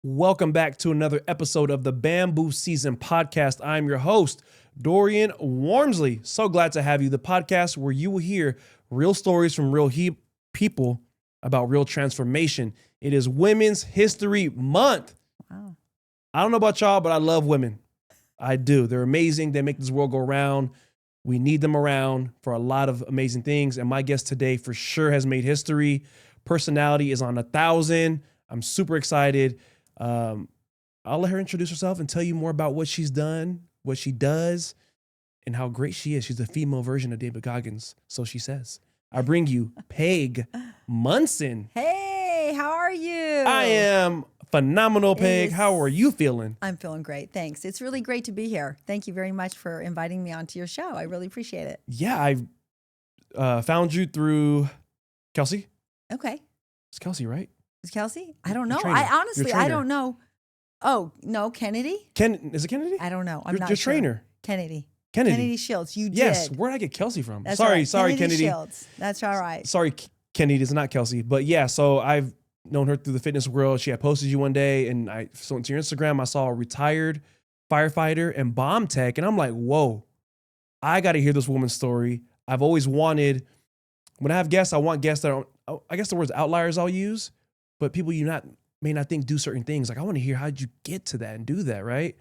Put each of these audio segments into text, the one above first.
Welcome back to another episode of the Bamboo Season Podcast. I'm your host, Dorian Warmsley. So glad to have you. The podcast where you will hear real stories from real people about real transformation. It is Women's History Month. Wow. I don't know about y'all, but I love women. I do. They're amazing. They make this world go round. We need them around for a lot of amazing things. And my guest today for sure has made history. Personality is on 1,000. I'm super excited. I'll let her introduce herself and tell you more about what she's done, what she does, and how great she is. She's a female version of David Goggins, so she says. I bring you Peg Munson. Hey, how are you? I am phenomenal, Peg. How are you feeling? I'm feeling great, thanks. It's really great to be here. Thank you very much for inviting me onto your show. I really appreciate it. Yeah, I found you through Kelsey. Okay. It's Kelsey, right? Is Kelsey? I don't know. Trainer. I honestly, Your I trainer. don't know. Oh, no, Kennedy? Is it Kennedy? I don't know. I'm not your sure. Trainer. Kennedy. Kennedy. Kennedy Shields. You did. Yes. Where did I get Kelsey from? That's Sorry, right. Kennedy. Shields. That's all right. Sorry, Kennedy. It's not Kelsey. But yeah, so I've known her through the fitness world. She had posted you one day, and I went to your Instagram. I saw a retired firefighter and bomb tech, and I'm like, whoa, I got to hear this woman's story. I've always wanted, when I have guests, I want guests that are, I guess the word's outliers I'll use, but people may not think do certain things. Like, I want to hear, how'd you get to that and do that, right?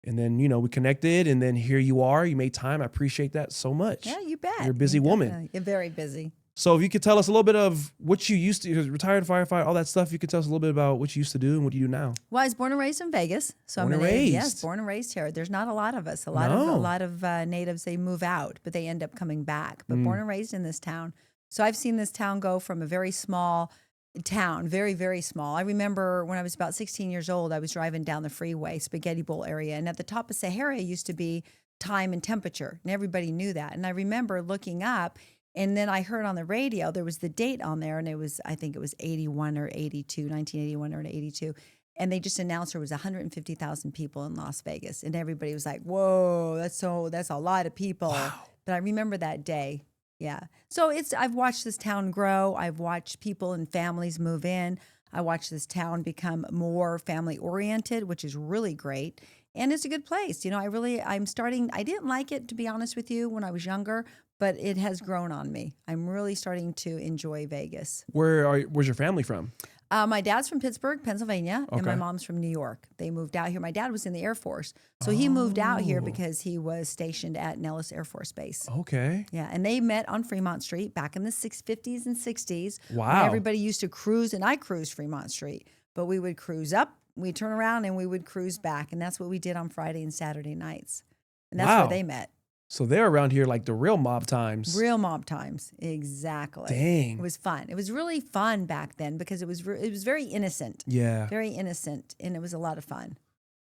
And then, we connected, and then here you are. You made time. I appreciate that so much. Yeah, you bet. You're a busy woman. You're very busy. So if you could tell us a little bit of what you used to, retired firefighter, all that stuff, you could tell us a little bit about what you used to do and what you do now. Well, I was born and raised in Vegas. So Born and raised. Yes, born and raised here. There's not a lot of us. A lot of natives, they move out, but they end up coming back. But born and raised in this town. So I've seen this town go from a very small town, very, very small. I remember when I was about 16 years old, I was driving down the freeway, Spaghetti Bowl area. And at the top of Sahara used to be time and temperature. And everybody knew that. And I remember looking up, and then I heard on the radio, there was the date on there, and I think it was 81 or 82, 1981 or 82. And they just announced there was 150,000 people in Las Vegas. And everybody was like, whoa, that's a lot of people. Wow. But I remember that day. Yeah. So I've watched this town grow. I've watched people and families move in. I watched this town become more family oriented, which is really great. And it's a good place. I didn't like it, to be honest with you, when I was younger, but it has grown on me. I'm really starting to enjoy Vegas. Where's your family from? My dad's from Pittsburgh, Pennsylvania, and my Okay. mom's from New York. They moved out here. My dad was in the Air Force, so he moved out here because he was stationed at Nellis Air Force Base. Okay. Yeah, and they met on Fremont Street back in the 50s and 60s. Wow. When everybody used to cruise, and I cruised Fremont Street, but we would cruise up, we'd turn around, and we would cruise back, and that's what we did on Friday and Saturday nights. And that's where they met. So they're around here like the real mob times. Real mob times, exactly. Dang. It was fun. It was really fun back then because it was very innocent. Yeah. Very innocent, and it was a lot of fun.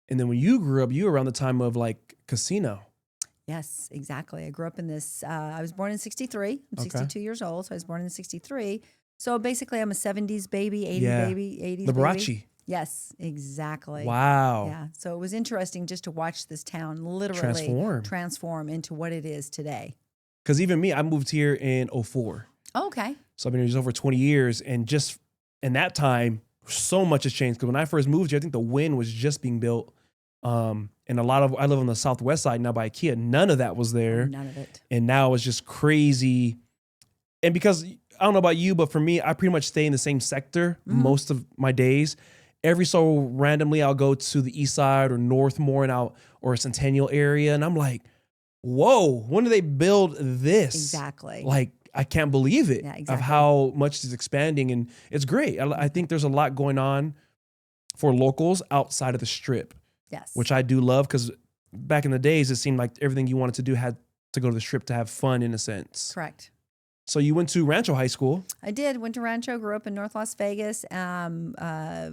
And then when you grew up, you were around the time of like casino. Yes, exactly. I grew up in this. I was born in 63. I'm 62 years old, so I was born in 63. So basically, I'm a 70s baby, 80s baby, 80s Liberace. baby. Yes, exactly. Wow. Yeah. So it was interesting just to watch this town literally transform into what it is today. Because even me, I moved here in 2004. Oh, okay. So I've been here just over 20 years. And just in that time, so much has changed. Because when I first moved here, I think the Wynn was just being built. And I live on the southwest side now by IKEA. None of that was there. None of it. And now it's just crazy. And because I don't know about you, but for me, I pretty much stay in the same sector most of my days. Every so randomly, I'll go to the east side or Northmore or a Centennial area. And I'm like, whoa, when did they build this? Exactly. Like, I can't believe it exactly. of how much it's expanding. And it's great. I think there's a lot going on for locals outside of the Strip. Yes. Which I do love because back in the days, it seemed like everything you wanted to do had to go to the Strip to have fun in a sense. Correct. So you went to Rancho High School. I did. Went to Rancho, grew up in North Las Vegas since I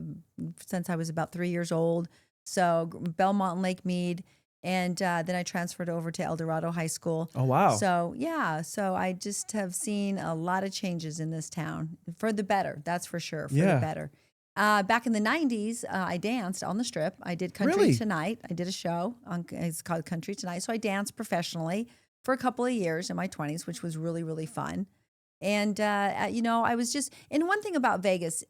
was about 3 years old. So Belmont and Lake Mead. And then I transferred over to El Dorado High School. Oh, wow. So, yeah. So I just have seen a lot of changes in this town for the better. That's for sure. For the better. Back in the 90s, I danced on the Strip. I did Country Tonight. I did a show. It's called Country Tonight. So I danced professionally for a couple of years in my 20s, which was really, really fun. And, I was just, and one thing about Vegas,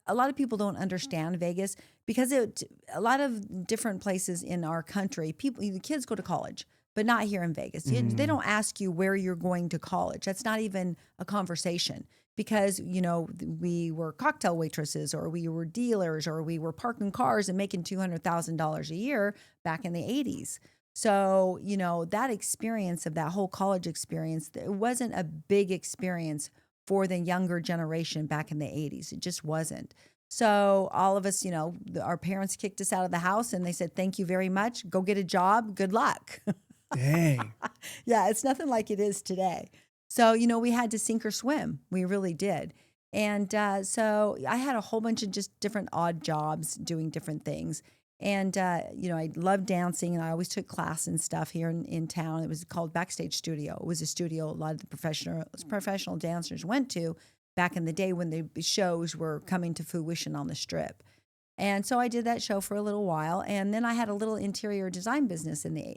a lot of people don't understand Vegas because a lot of different places in our country, the kids go to college, but not here in Vegas. They don't ask you where you're going to college. That's not even a conversation because, we were cocktail waitresses or we were dealers or we were parking cars and making $200,000 a year back in the 80s. So, that experience of that whole college experience, it wasn't a big experience for the younger generation back in the 80s. It just wasn't. So all of us, our parents kicked us out of the house and they said, thank you very much. Go get a job. Good luck. Dang. Yeah, it's nothing like it is today. So, we had to sink or swim. We really did. And so I had a whole bunch of just different odd jobs doing different things. And, I loved dancing and I always took class and stuff here in town. It was called Backstage Studio. It was a studio a lot of the professional dancers went to back in the day when the shows were coming to fruition on the Strip. And so I did that show for a little while. And then I had a little interior design business in the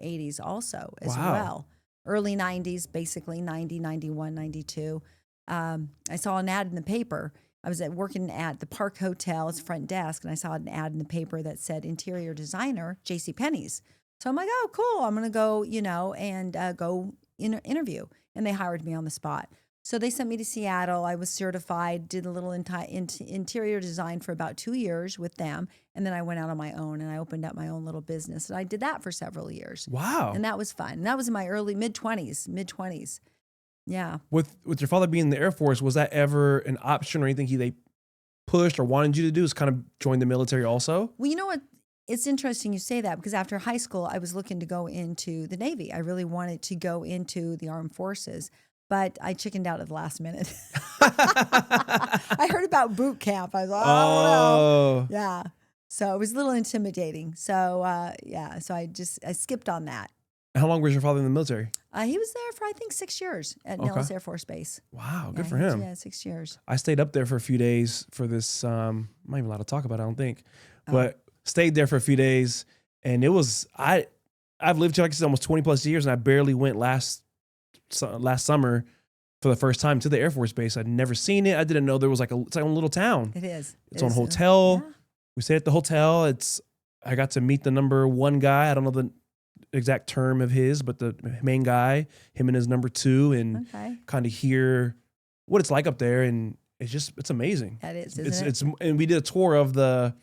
80s also as well. Early 90s, basically 90, 91, 92. I saw an ad in the paper. I was working at the Park Hotel's front desk, and I saw an ad in the paper that said interior designer, JCPenney's. So I'm like, oh, cool. I'm going to go, and go interview. And they hired me on the spot. So they sent me to Seattle. I was certified, did a little interior design for about 2 years with them. And then I went out on my own and I opened up my own little business. And I did that for several years. Wow. And that was fun. And that was in my mid-20s. Yeah. With your father being in the Air Force, was that ever an option or anything they pushed or wanted you to do? Is kind of join the military also? Well, you know what? It's interesting you say that because after high school, I was looking to go into the Navy. I really wanted to go into the armed forces, but I chickened out at the last minute. I heard about boot camp. I was like, I don't know. Yeah. So it was a little intimidating. So, so I skipped on that. How long was your father in the military? He was there for, I think, 6 years at Nellis Air Force Base. Wow, good for him. 6 years. I stayed up there for a few days for this. I'm not even allowed to talk about it, I don't think. But stayed there for a few days. And it was, I've lived here, like I said, almost 20 plus years, and I barely went last summer for the first time to the Air Force Base. I'd never seen it. I didn't know there was it's like a little town. It is. It's on hotel. Yeah. We stayed at the hotel. I got to meet the number one guy. I don't know the exact term of his, but the main guy, him and his number two, and kind of hear what it's like up there. And it's amazing. That is, isn't it? And we did a tour of the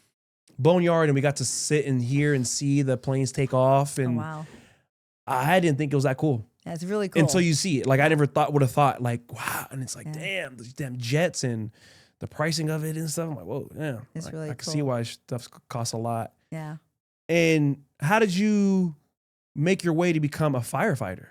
boneyard and we got to sit and hear and see the planes take off. And wow. I didn't think it was that cool. That's really cool. Until you see it. Like I never would have thought like, wow. And it's like, damn, these damn jets and the pricing of it and stuff. I'm like, whoa, yeah. It's really cool. I can see why stuff costs a lot. Yeah. And how did you make your way to become a firefighter?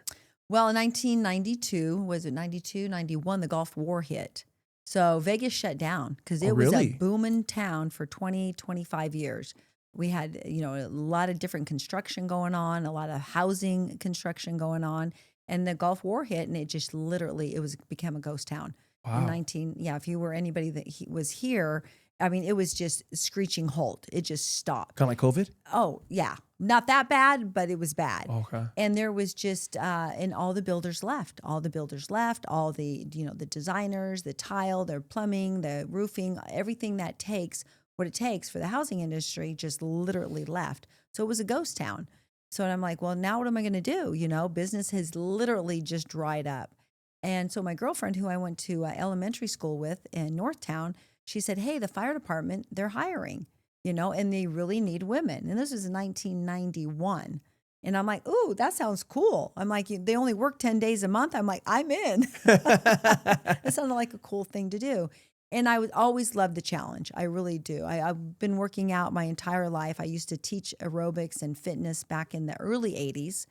Well, in 1992, was it 92, 91, the Gulf War hit. So Vegas shut down because it was a booming town for 20, 25 years. We had, a lot of different construction going on, a lot of housing construction going on. And the Gulf War hit and it just literally, became a ghost town. Wow. If you were anybody that was here, I mean, it was just screeching halt. It just stopped. Kind of like COVID? Oh, yeah. Not that bad, but it was bad. Okay. And there was just, and all the builders left. All the the designers, the tile, the plumbing, the roofing, everything what it takes for the housing industry just literally left. So it was a ghost town. So I'm like, well, now what am I going to do? Business has literally just dried up. And so my girlfriend, who I went to elementary school with in Northtown, she said, hey, the fire department, they're hiring, and they really need women. And this was in 1991. And I'm like, ooh, that sounds cool. I'm like, they only work 10 days a month. I'm like, I'm in. It sounded like a cool thing to do. And I would always love the challenge. I really do. I've been working out my entire life. I used to teach aerobics and fitness back in the early 80s.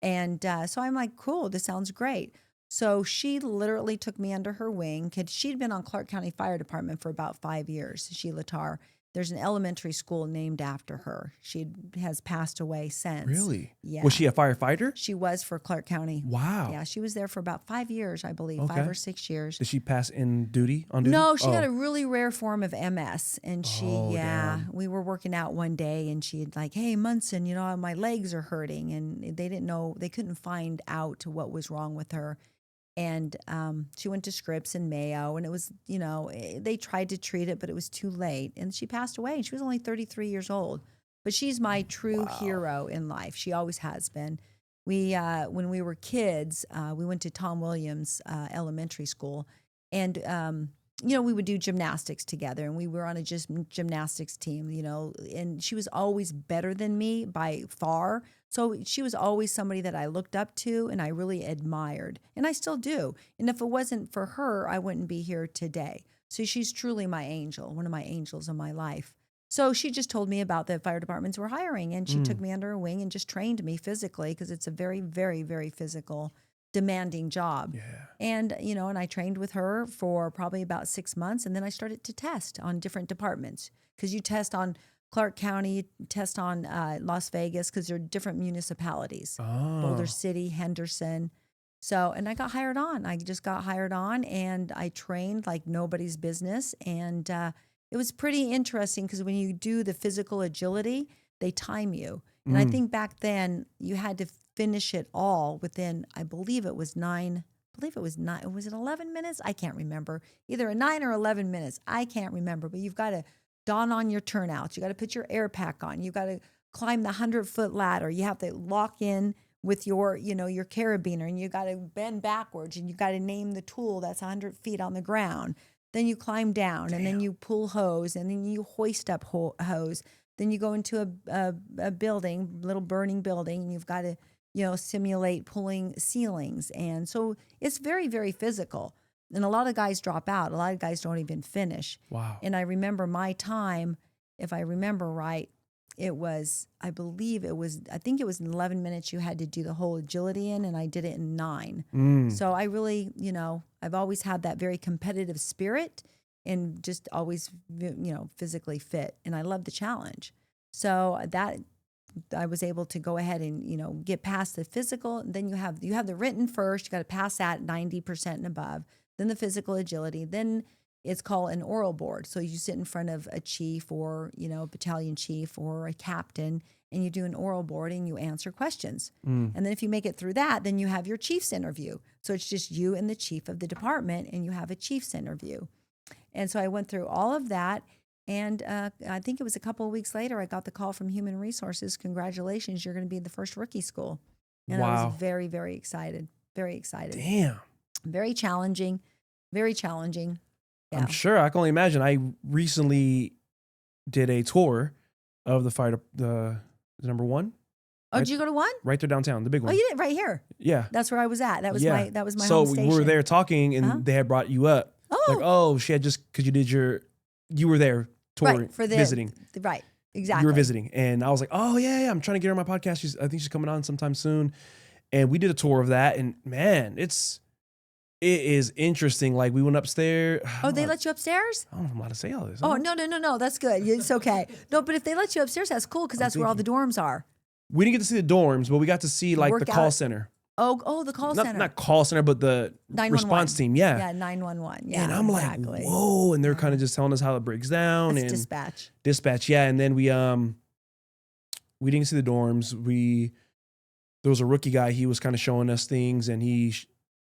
And so I'm like, cool, this sounds great. So she literally took me under her wing because she'd been on Clark County Fire Department for about 5 years, Sheila Tarr. There's an elementary school named after her. She has passed away since. Really? Yeah. Was she a firefighter? She was for Clark County. Wow. Yeah, she was there for about 5 years, I believe, 5 or 6 years. Did she pass on duty? No, she got a really rare form of MS. And damn. We were working out one day and she'd like, hey, Munson, my legs are hurting. And they didn't know, they couldn't find out what was wrong with her. And she went to Scripps and Mayo, and it was, they tried to treat it, but it was too late. And she passed away, and she was only 33 years old. But she's my true hero in life. She always has been. When we were kids, we went to Tom Williams Elementary School, and we would do gymnastics together, and we were on a gymnastics team, and she was always better than me by far. So she was always somebody that I looked up to and I really admired, and I still do. And if it wasn't for her, I wouldn't be here today. So she's truly my angel, one of my angels in my life. So she just told me about the fire departments were hiring, and she took me under her wing and just trained me physically, because it's a very, very, very physical, demanding job. Yeah. And, and I trained with her for probably about 6 months. And then I started to test on different departments, because you test on Clark County, you test on Las Vegas, because they're different municipalities, Boulder City, Henderson. So, and I got hired on. I just got hired on, and I trained like nobody's business. And it was pretty interesting, because when you do the physical agility, they time you. And I think back then you had to finish it all within, I believe it was 9. Was it 11 minutes? I can't remember. Either a 9 or 11 minutes. I can't remember. But you've got to don on your turnouts. You got to put your air pack on. You got to climb the 100-foot ladder. You have to lock in with your carabiner, and you got to bend backwards, and you got to name the tool that's 100 feet on the ground. Then you climb down, and then you pull hose, and then you hoist up hose. Then you go into a building, little burning building, and you've got to, simulate pulling ceilings. And so it's very, very physical. And a lot of guys drop out. A lot of guys don't even finish. Wow. And I remember my time, if I remember right, I think it was in 11 minutes you had to do the whole agility in, and I did it in 9. So I really, I've always had that very competitive spirit, and just always, physically fit. And I love the challenge. So that I was able to go ahead and, get past the physical. And then you have the written first. You got to pass that 90% and above. Then the physical agility. Then it's called an oral board. So you sit in front of a chief, or, battalion chief, or a captain, and you do an oral board and you answer questions. And then if you make it through that, then you have your chief's interview. So it's just you and the chief of the department, and you have a chief's interview. And so I went through all of that. And I think it was a couple of weeks later, I got the call from Human Resources. Congratulations, you're going to be in the first rookie school. And I was very, very excited. Very excited. Damn. Very challenging. Very challenging. Yeah. I'm sure. I can only imagine. I recently did a tour of the number 1. Oh, did you go to one? Right there downtown, the big one. Oh, you did? Right here. Yeah. That's where I was at. That was my so home station. we were there talking, and they had brought you up. She had just, because you were there touring, for visiting. Right, exactly. You were visiting. And I was like, oh, yeah, I'm trying to get her on my podcast. I think she's coming on sometime soon. And we did a tour of that. And man, it is interesting. Like, we went upstairs. Oh, they let you upstairs? I don't know if I'm allowed to say all this. Oh, no. That's good. It's okay. No, but if they let you upstairs, that's cool, because that's where all the dorms are. We didn't get to see the dorms, but we got to see like the call center. Oh, the call center. Not call center, but the response team. Yeah. Yeah, 911. Yeah. And I'm like, whoa. And they're kind of just telling us how it breaks down. That's and dispatch. Yeah. And then we didn't see the dorms. There was a rookie guy. He was kind of showing us things, and he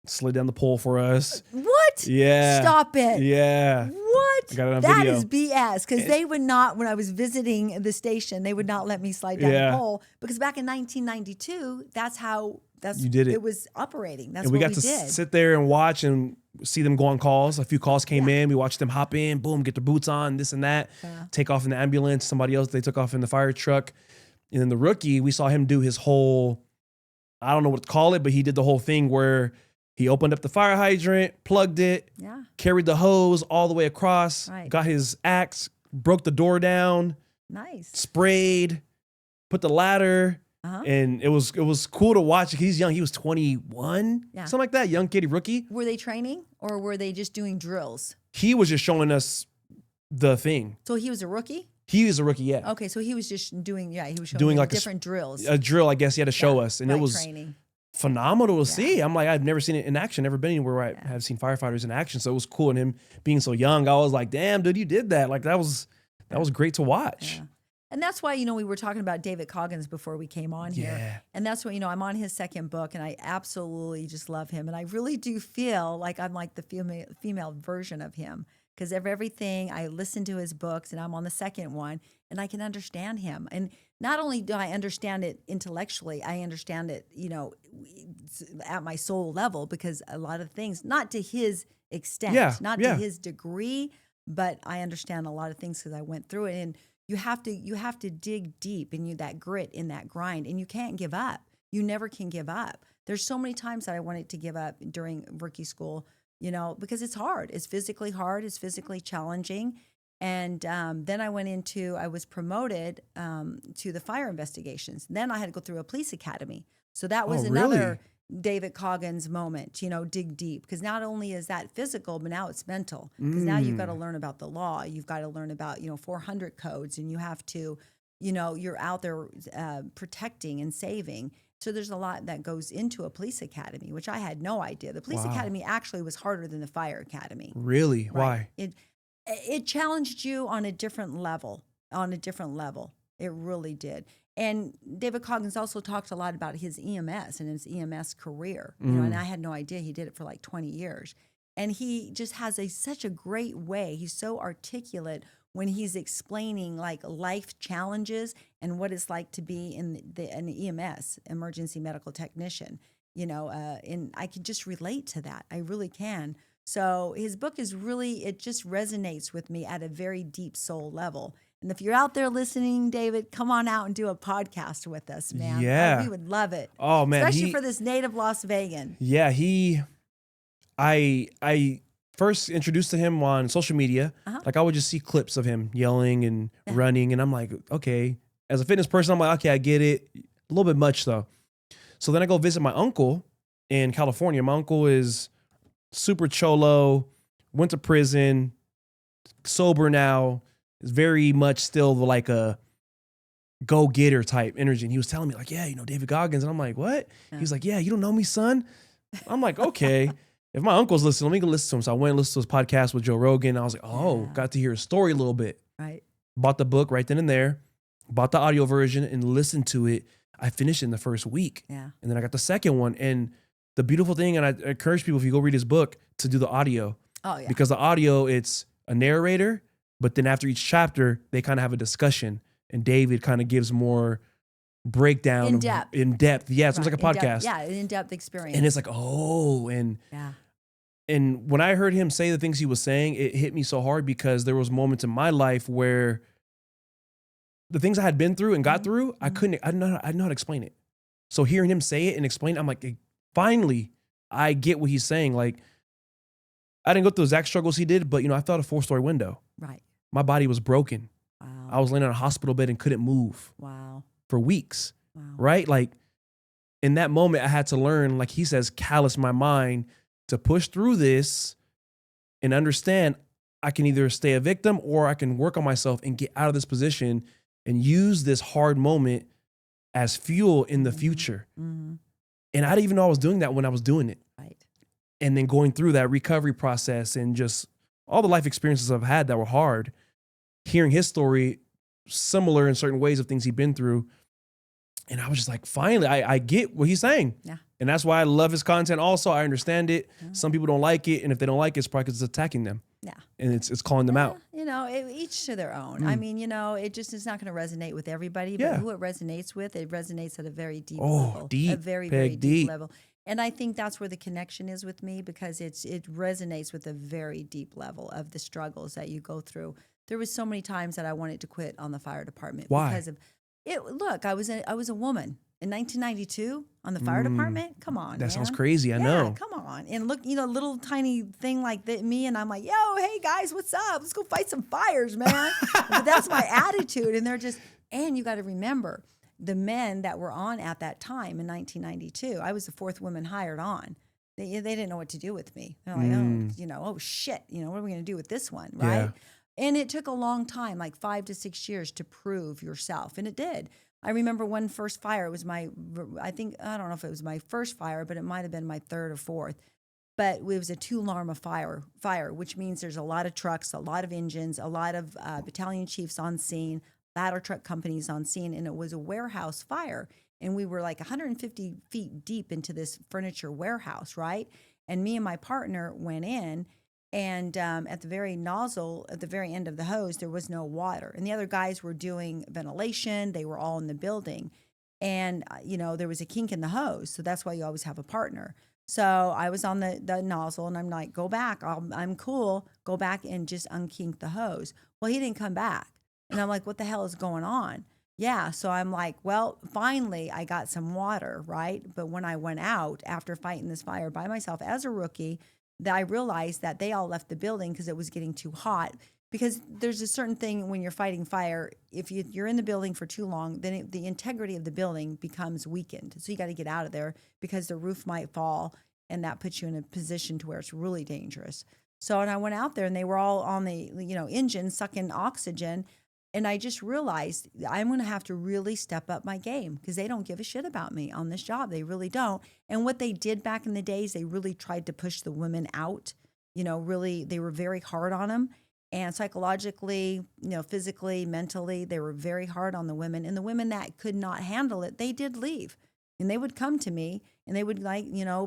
slid down the pole for us. What? Yeah. Stop it. Yeah. What? I got it on that video. Is BS, because they would not, when I was visiting the station, they would not let me slide down the pole, because back in 1992, you did it. It was operating. That's what we did. And we got to sit there and watch and see them go on calls. A few calls came in. We watched them hop in, boom, get their boots on, this and that, take off in the ambulance. Somebody else, they took off in the fire truck. And then the rookie, we saw him do his whole, I don't know what to call it, but he did the whole thing where he opened up the fire hydrant, plugged it, carried the hose all the way across, got his axe, broke the door down, sprayed, put the ladder. And it was cool to watch. He's young. He was 21, something like that. Young kitty rookie. Were they training, or were they just doing drills? He was just showing us the thing. So he was a rookie? He was a rookie, yeah. Okay, so he was just doing, he was showing like different drills. A drill, I guess he had to show us. And it was training. Phenomenal to see. I'm like, I've never seen it in action, never been anywhere where I have seen firefighters in action. So it was cool. And him being so young, I was like, damn, dude, you did that. Like, that was great to watch. Yeah. And that's why, we were talking about David Coggins before we came on here. And that's what, I'm on his second book and I absolutely just love him. And I really do feel like I'm like the female version of him because of everything. I listen to his books and I'm on the second one and I can understand him. And not only do I understand it intellectually, I understand it, at my soul level because a lot of things, not to his extent, not to his degree, but I understand a lot of things because I went through it. And you have to dig deep in you, that grit in that grind, and you can't give up. You never can give up. There's so many times that I wanted to give up during rookie school, because it's hard. It's physically hard. It's physically challenging. And then I was promoted to the fire investigations. Then I had to go through a police academy. So that was another David Coggins moment, dig deep. Because not only is that physical, but now it's mental. Because now you've got to learn about the law. You've got to learn about, 400 codes. And you have to, you're out there protecting and saving. So there's a lot that goes into a police academy, which I had no idea. The police academy actually was harder than the fire academy. Really? Right? Why? It challenged you on a different level, It really did. And David Coggins also talked a lot about his EMS and his EMS career, and I had no idea he did it for like 20 years. And he just has such a great way. He's so articulate when he's explaining like life challenges and what it's like to be in an EMS, emergency medical technician, and I can just relate to that. I really can. So his book it just resonates with me at a very deep soul level. And if you're out there listening, David, come on out and do a podcast with us, man. Yeah. We would love it. Oh, man. Especially for this native Las Vegan. Yeah, I first introduced to him on social media. Like I would just see clips of him yelling and running. And I'm like, okay, as a fitness person, I'm like, okay, I get it. A little bit much though. So then I go visit my uncle in California. My uncle is super cholo, went to prison, sober now, is very much still like a go-getter type energy. And he was telling me like, yeah, David Goggins. And I'm like, what? He was like, yeah, you don't know me, son? I'm like, okay. If my uncle's listening, let me go listen to him. So I went and listened to his podcast with Joe Rogan. I was like, got to hear his story a little bit. Right. Bought the book right then and there, bought the audio version and listened to it. I finished it in the first week. Yeah. And then I got the second one. And the beautiful thing, and I encourage people, if you go read his book, to do the audio. Oh, yeah. Because the audio, it's a narrator, but then after each chapter, they kind of have a discussion. And David kind of gives more breakdown. In depth. Yeah, it's almost like a podcast. Yeah, an in-depth experience. And it's like, and when I heard him say the things he was saying, it hit me so hard because there was moments in my life where the things I had been through and got through, I didn't know how to explain it. So hearing him say it and explain it, I'm like, finally, I get what he's saying. Like, I didn't go through the exact struggles he did, but I felt a 4-story window. Right. My body was broken. Wow. I was laying on a hospital bed and couldn't move. Wow. For weeks. Wow. Right? Like, in that moment, I had to learn, like he says, callous my mind to push through this and understand I can either stay a victim or I can work on myself and get out of this position and use this hard moment as fuel in the future. Mm-hmm. And I didn't even know I was doing that when I was doing it. Right. And then going through that recovery process and just all the life experiences I've had that were hard, hearing his story, similar in certain ways of things he'd been through. And I was just like, finally, I get what he's saying. Yeah. And that's why I love his content also. I understand it. Yeah. Some people don't like it. And if they don't like it, it's probably because it's attacking them. Yeah. And it's calling them out. Each to their own. I mean, it just is not going to resonate with everybody, but who it resonates with, it resonates at a very deep level. Deep. A very, very deep level. And I think that's where the connection is with me because it resonates with a very deep level of the struggles that you go through. There was so many times that I wanted to quit on the fire department. Why? Because of it. Look, I was a woman in 1992 on the fire department. Come on, that sounds crazy. I know. Come on, and look, little tiny thing like me, and I'm like, yo, hey guys, what's up? Let's go fight some fires, man. But that's my attitude, and and you got to remember the men that were on at that time in 1992. I was the fourth woman hired on. They didn't know what to do with me. They're like, oh shit, what are we gonna do with this one, right? Yeah. And it took a long time, like 5 to 6 years to prove yourself. And it did. I remember one first fire. It was I don't know if it was my first fire, but it might have been my third or fourth. But it was a 2-alarm fire, which means there's a lot of trucks, a lot of engines, a lot of battalion chiefs on scene, ladder truck companies on scene, and it was a warehouse fire. And we were like 150 feet deep into this furniture warehouse, right? And me and my partner went in, and at the very nozzle, at the very end of the hose, there was no water. And the other guys were doing ventilation. They were all in the building. And, there was a kink in the hose. So that's why you always have a partner. So I was on the nozzle, and I'm like, go back. I'm cool. Go back and just unkink the hose. Well, he didn't come back. And I'm like, what the hell is going on? Yeah. So I'm like, well, finally I got some water, right? But when I went out after fighting this fire by myself as a rookie, that I realized that they all left the building because it was getting too hot. Because there's a certain thing when you're fighting fire, if you're in the building for too long, then the integrity of the building becomes weakened. So you got to get out of there because the roof might fall, and that puts you in a position to where it's really dangerous. So, and I went out there, and they were all on the, engine sucking oxygen. And I just realized I'm going to have to really step up my game because they don't give a shit about me on this job. They really don't. And what they did back in the days, they really tried to push the women out. Really, they were very hard on them. And psychologically, physically, mentally, they were very hard on the women. And the women that could not handle it, they did leave. And they would come to me, and they would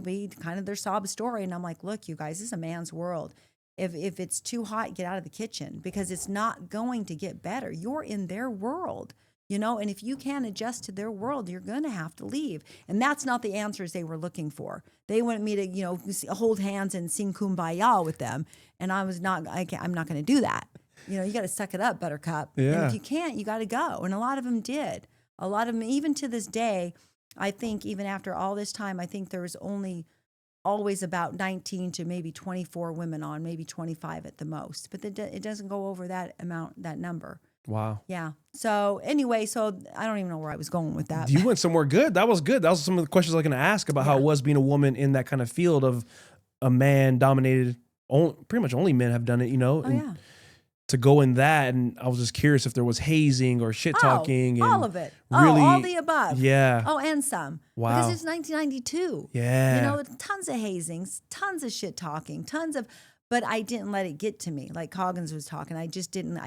be kind of their sob story. And I'm like, look, you guys, this is a man's world. If it's too hot, get out of the kitchen because it's not going to get better. You're in their world, and if you can't adjust to their world, you're going to have to leave. And that's not the answers they were looking for. They wanted me to, hold hands and sing Kumbaya with them. And I'm not going to do that. You got to suck it up, buttercup. Yeah. And if you can't, you got to go. And a lot of them did. A lot of them, even to this day, I think even after all this time, I think there was only always about 19 to maybe 24 women on, maybe 25 at the most. But it doesn't go over that number. Wow. Yeah. So anyway, I don't even know where I was going with that. You went somewhere good. That was good. That was some of the questions I was going to ask about how it was being a woman in that kind of field of a man dominated. Pretty much only men have done it, Oh, yeah. To go in that, and I was just curious if there was hazing or shit talking. All of it. Really, all the above. Yeah. Oh, and some. Wow. Because it's 1992. Yeah. Tons of hazings, tons of shit talking, but I didn't let it get to me. Like Coggins was talking, I just didn't.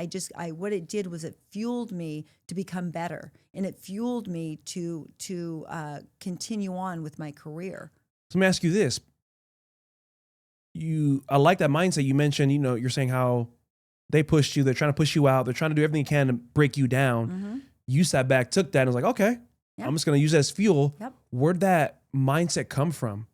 What it did was it fueled me to become better, and it fueled me to continue on with my career. So let me ask you this. I like that mindset you mentioned. You're saying how they pushed you. They're trying to push you out. They're trying to do everything they can to break you down. Mm-hmm. You sat back, took that, and was like, okay, I'm just going to use that as fuel. Yep. Where'd that mindset come from?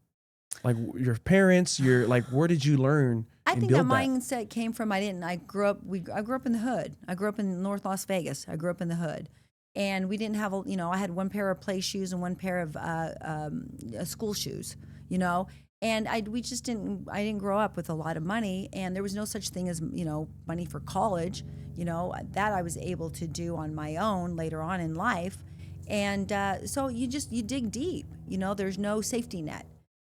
Like your parents, where did you learn? I think that mindset came from, I grew up in the hood. I grew up in North Las Vegas. I grew up in the hood. And we didn't have, I had one pair of play shoes and one pair of school shoes, And I didn't grow up with a lot of money, and there was no such thing as, money for college, that I was able to do on my own later on in life. And so you dig deep, there's no safety net,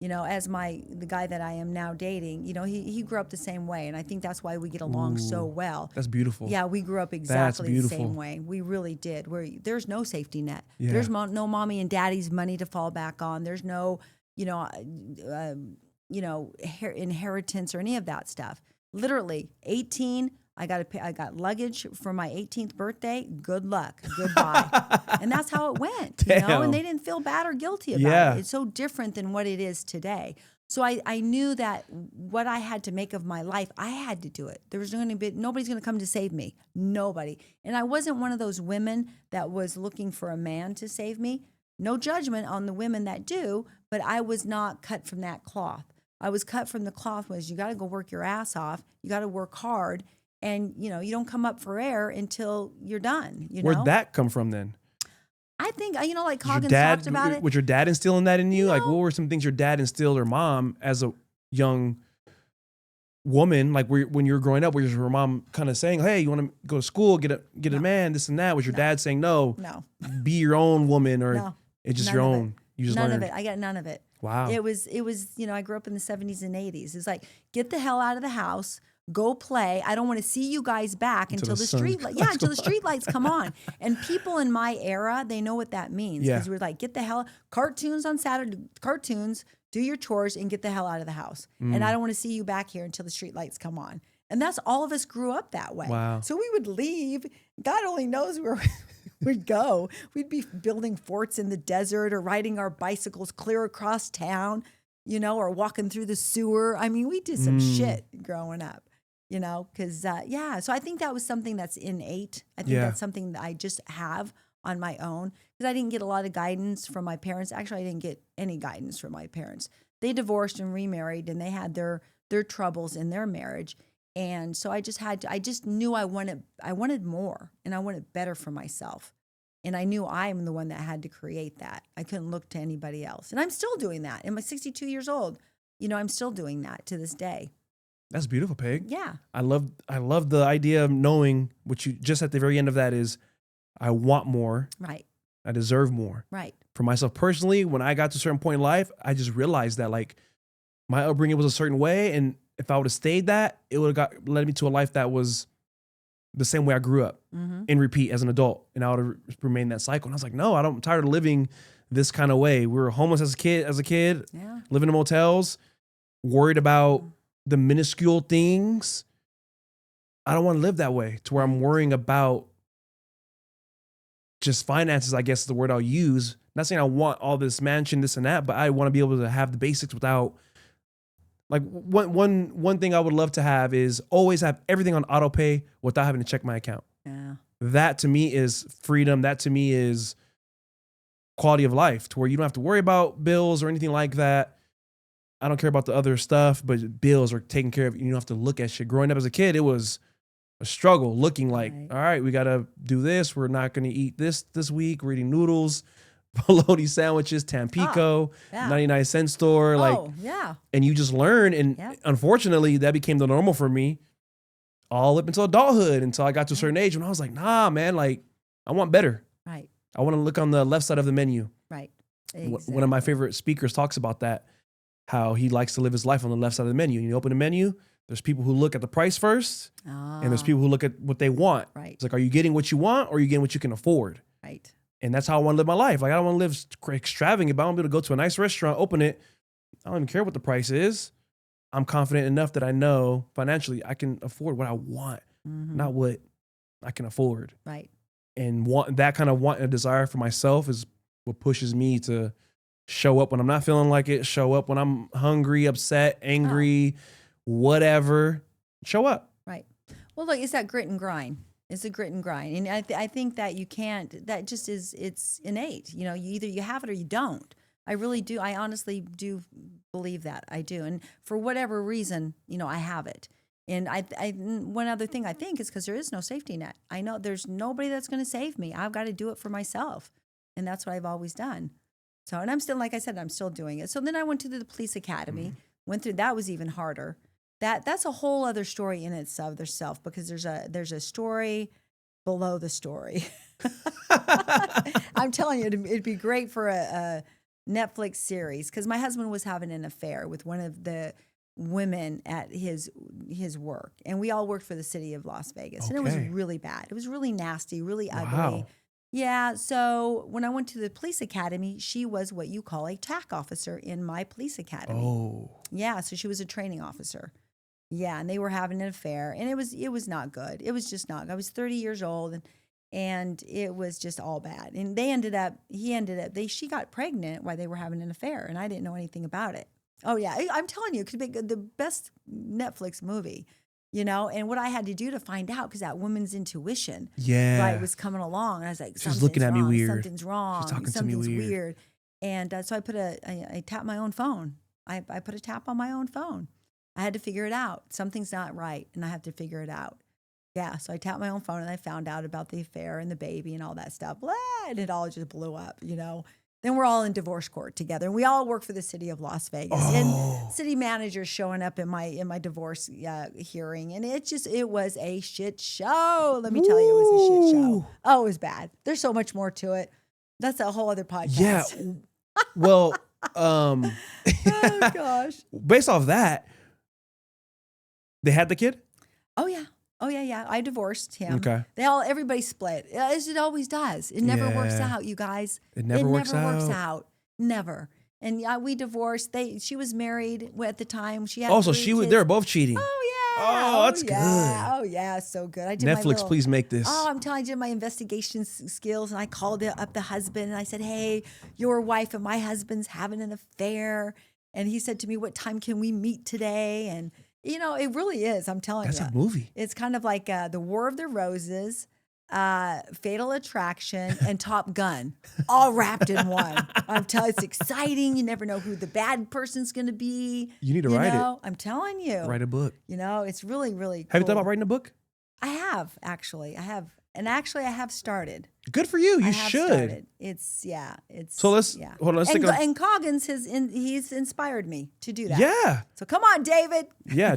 as the guy that I am now dating, he grew up the same way. And I think that's why we get along so well. That's beautiful. Yeah, we grew up exactly the same way. We really did, where there's no safety net. Yeah. There's no mommy and daddy's money to fall back on. There's no, inheritance or any of that stuff. Literally 18, I got luggage for my 18th birthday. Good luck. Goodbye. And that's how it went, and they didn't feel bad or guilty about it. It's so different than what it is today. So I knew that what I had to make of my life, I had to do it. There was nobody's going to come to save me. Nobody. And I wasn't one of those women that was looking for a man to save me. No judgment on the women that do, but I was not cut from that cloth. I was cut from the cloth was you got to go work your ass off. You got to work hard. And, you don't come up for air until you're done. Where'd that come from then? I think, like Coggins talked about it. Was your dad instilling that in you? Like, what were some things your dad instilled, or mom, as a young woman? Like, when you were growing up, was your mom kind of saying, hey, you want to go to school, get a man, this and that? Was your dad saying, no, be your own woman, or it's just your own? You just none learned. of it. I got none of it. Wow. It was, I grew up in the 70s and 80s. It's like, get the hell out of the house, go play. I don't want to see you guys back until the street lights come on. And people in my era, they know what that means. Because we're like, get the hell, cartoons on Saturday, do your chores and get the hell out of the house. And I don't want to see you back here until the street lights come on. And that's all of us grew up that way. Wow. So we would leave. God only knows where we'd go. We'd be building forts in the desert or riding our bicycles clear across town, or walking through the sewer. I mean, we did some shit growing up, because, So I think that was something that's innate. I think that's something that I just have on my own because I didn't get a lot of guidance from my parents. Actually, I didn't get any guidance from my parents. They divorced and remarried, and they had their troubles in their marriage. And so I just knew I wanted more and I wanted better for myself. And I knew I'm the one that had to create that. I couldn't look to anybody else. And I'm still doing that. I'm 62 years old. I'm still doing that to this day. That's beautiful, Peg. Yeah. I love the idea of knowing what you just at the very end of that is I want more. Right. I deserve more. Right. For myself personally, when I got to a certain point in life, I just realized that like my upbringing was a certain way. And if I would have stayed that, it would have led me to a life that was the same way I grew up in repeat as an adult. And I would have remained that cycle. And I was like, no, I'm tired of living this kind of way. We were homeless as a kid, living in motels, worried about the minuscule things. I don't want to live that way to where I'm worrying about just finances, I guess is the word I'll use. Not saying I want all this mansion, this and that, but I want to be able to have the basics without. Like one thing I would love to have is always have everything on auto pay without having to check my account. Yeah. That to me is freedom. That to me is quality of life to where you don't have to worry about bills or anything like that. I don't care about the other stuff, but bills are taken care of. You don't have to look at shit. Growing up as a kid, it was a struggle looking like, all right, we got to do this. We're not going to eat this week. We're eating noodles. Bologna sandwiches, Tampico, 99-cent store. And you just learn. And unfortunately, that became the normal for me all up until adulthood, until I got to a certain age when I was like, nah, man, like I want better. Right. I want to look on the left side of the menu. Right. Exactly. One of my favorite speakers talks about that, how he likes to live his life on the left side of the menu. And you open the menu, there's people who look at the price first, and there's people who look at what they want. Right. It's like, are you getting what you want or are you getting what you can afford? Right. And that's how I want to live my life. Like, I don't want to live extravagant, but I want to be able to go to a nice restaurant, open it. I don't even care what the price is. I'm confident enough that I know financially I can afford what I want, not what I can afford. Right. And that kind of want and desire for myself is what pushes me to show up when I'm not feeling like it, show up when I'm hungry, upset, angry, whatever. Show up. Right. Well, look, it's that grit and grind. It's a grit and grind. And I think that you can't, that just is, it's innate. You either you have it or you don't. I really do. I honestly do believe that. I do. And for whatever reason, I have it. And one other thing I think is because there is no safety net. I know there's nobody that's going to save me. I've got to do it for myself. And that's what I've always done. So, and I'm still, like I said, I'm still doing it. So then I went to the police academy, went through, that was even harder. That's a whole other story in itself because there's a story below the story. I'm telling you, it'd be great for a Netflix series because my husband was having an affair with one of the women at his work, and we all worked for the city of Las Vegas, and it was really bad. It was really nasty, really ugly. Wow. Yeah. So when I went to the police academy, she was what you call a TAC officer in my police academy. Oh. Yeah. So she was a training officer. Yeah, and they were having an affair, and it was not good. It was just not good. I was 30 years old, and it was just all bad. And she got pregnant while they were having an affair, and I didn't know anything about it. Oh, yeah, I'm telling you, it could be the best Netflix movie, and what I had to do to find out, because that woman's intuition was coming along, and I was like, she's looking at me weird. Something's wrong. She's talking Something's to me weird. And so I tapped my own phone. I put a tap on my own phone. I had to figure it out. Something's not right, and I have to figure it out. Yeah, so I tapped my own phone, and I found out about the affair and the baby and all that stuff. Blah, and it all just blew up, Then we're all in divorce court together, and we all work for the city of Las Vegas. And city managers showing up in my divorce hearing, and it was a shit show. Let me tell you, it was a shit show. Oh, it was bad. There's so much more to it. That's a whole other podcast. Yeah. Well, oh gosh. Based off that, they had the kid? Oh yeah. I divorced him. Okay. Everybody split, as it always does. It never works out, you guys. It never works out. Never. And we divorced. She was married at the time. She had so they were both cheating. Oh Oh, that's good. Oh, yeah, so good. I did my Netflix, little, please make this. Oh, I'm telling you, I did my investigation skills, and I called up the husband, and I said, "Hey, your wife and my husband's having an affair." And he said to me, "What time can we meet today?" And it really is. I'm telling That's you, a movie. it's kind of like the War of the Roses, Fatal Attraction, and Top Gun, all wrapped in one. I'm telling you, it's exciting. You never know who the bad person's going to be. You need to write it. I'm telling you. Write a book. It's really, really cool. Have you thought about writing a book? I have, actually. I have. And actually, I have started. Good for you. You I have should. started. It's. So let's hold on. Let's take and Coggins he's inspired me to do that. Yeah. So come on, David. Yeah,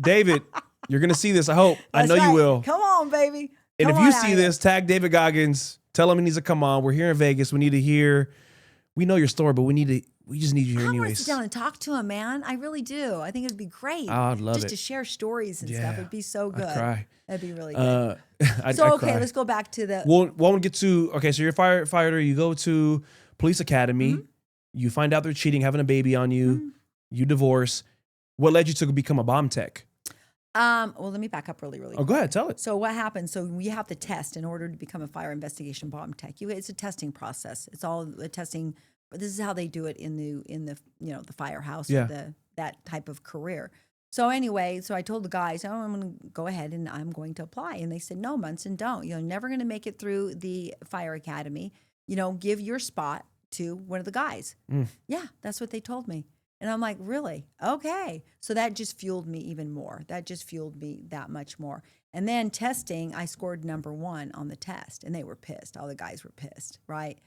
David, you're gonna see this. I hope. I know That's you right. will. Come on, baby. And Come if you on out see here. this, tag David Goggins. Tell him he needs to come on. We're here in Vegas. We need to hear. We know your story, but we just need you here I want to anyways. sit down and talk to him, man. I really do. I think it'd be great. Oh, I'd love just it. to share stories and Yeah. stuff. It'd be so good. I'd cry. That'd be really good. I'd So cry. let's go back to the. We'll get to. Okay, so you're a firefighter. You go to police academy. Mm-hmm. You find out they're cheating, having a baby on you. Mm-hmm. You divorce. What led you to become a bomb tech? Well, let me back up really Oh, go ahead. Tell it. So what happens? So we have to test in order to become a fire investigation bomb tech. It's a testing process. It's all a testing. But this is how they do it in the the firehouse Yeah. or that type of career. So anyway, so I told the guys, "Oh, I'm going to go ahead and I'm going to apply." And they said, "No, Munson, don't. You're never going to make it through the fire academy. Give your spot to one of the guys." Yeah, that's what they told me. And I'm like, really? Okay. So that just fueled me even more. That just fueled me that much more. And then testing, I scored #1 on the test, and they were pissed. All the guys were pissed, right?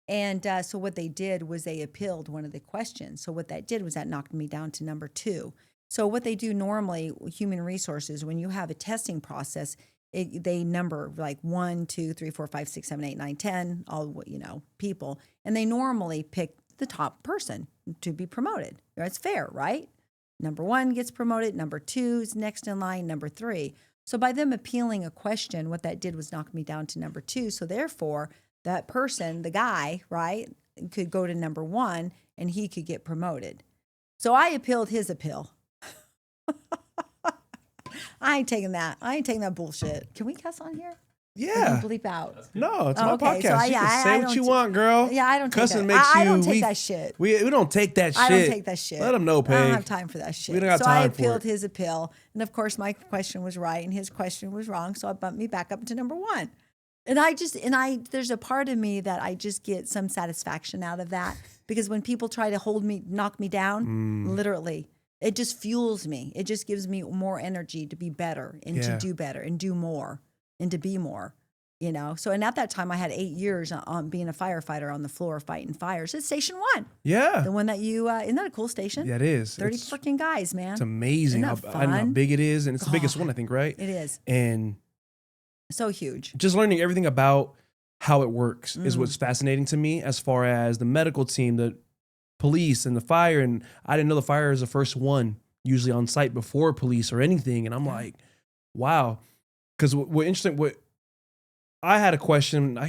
And so what they did was they appealed one of the questions. So what that did was that knocked me down to #2. So what they do normally, human resources, when you have a testing process, they number like 1, 2, 3, 4, 5, 6, 7, 8, 9, 10, all people, and they normally pick the top person to be promoted. It's fair, right? #1 gets promoted, #2 is next in line, #3. So by them appealing a question, what that did was knock me down to #2. So therefore, that person, the guy, right, could go to #1 and he could get promoted. So I appealed his appeal. I ain't taking that. I ain't taking that bullshit. Can we cuss on here? Yeah. Bleep out. No, it's my Okay, podcast. so you can say what you want, girl. Yeah, I don't take Cussing that. makes I you don't take weak. that shit. We don't take that shit. I don't take that shit. Let them know, Paige. I don't have time for that shit. We don't have so I time for appealed it. his appeal. And of course, my question was right and his question was wrong. So it bumped me back up to #1. And there's a part of me that I just get some satisfaction out of that, because when people try to knock me down, literally, it just fuels me. It just gives me more energy to be better and to do better and do more and to be more. So, and at that time I had 8 years on being a firefighter on the floor fighting fires. It's Station 1. Yeah. The one that isn't that a cool station? Yeah, it is. 30 freaking guys, man. It's amazing. Isn't that I know how fun? big it is. And it's the biggest God. one, I think, right? It is. And So huge. just learning everything about how it works is what's fascinating to me, as far as the medical team, the police and the fire. And I didn't know the fire is the first one usually on site before police or anything. And I'm like, wow. Because what interesting, I had a question. I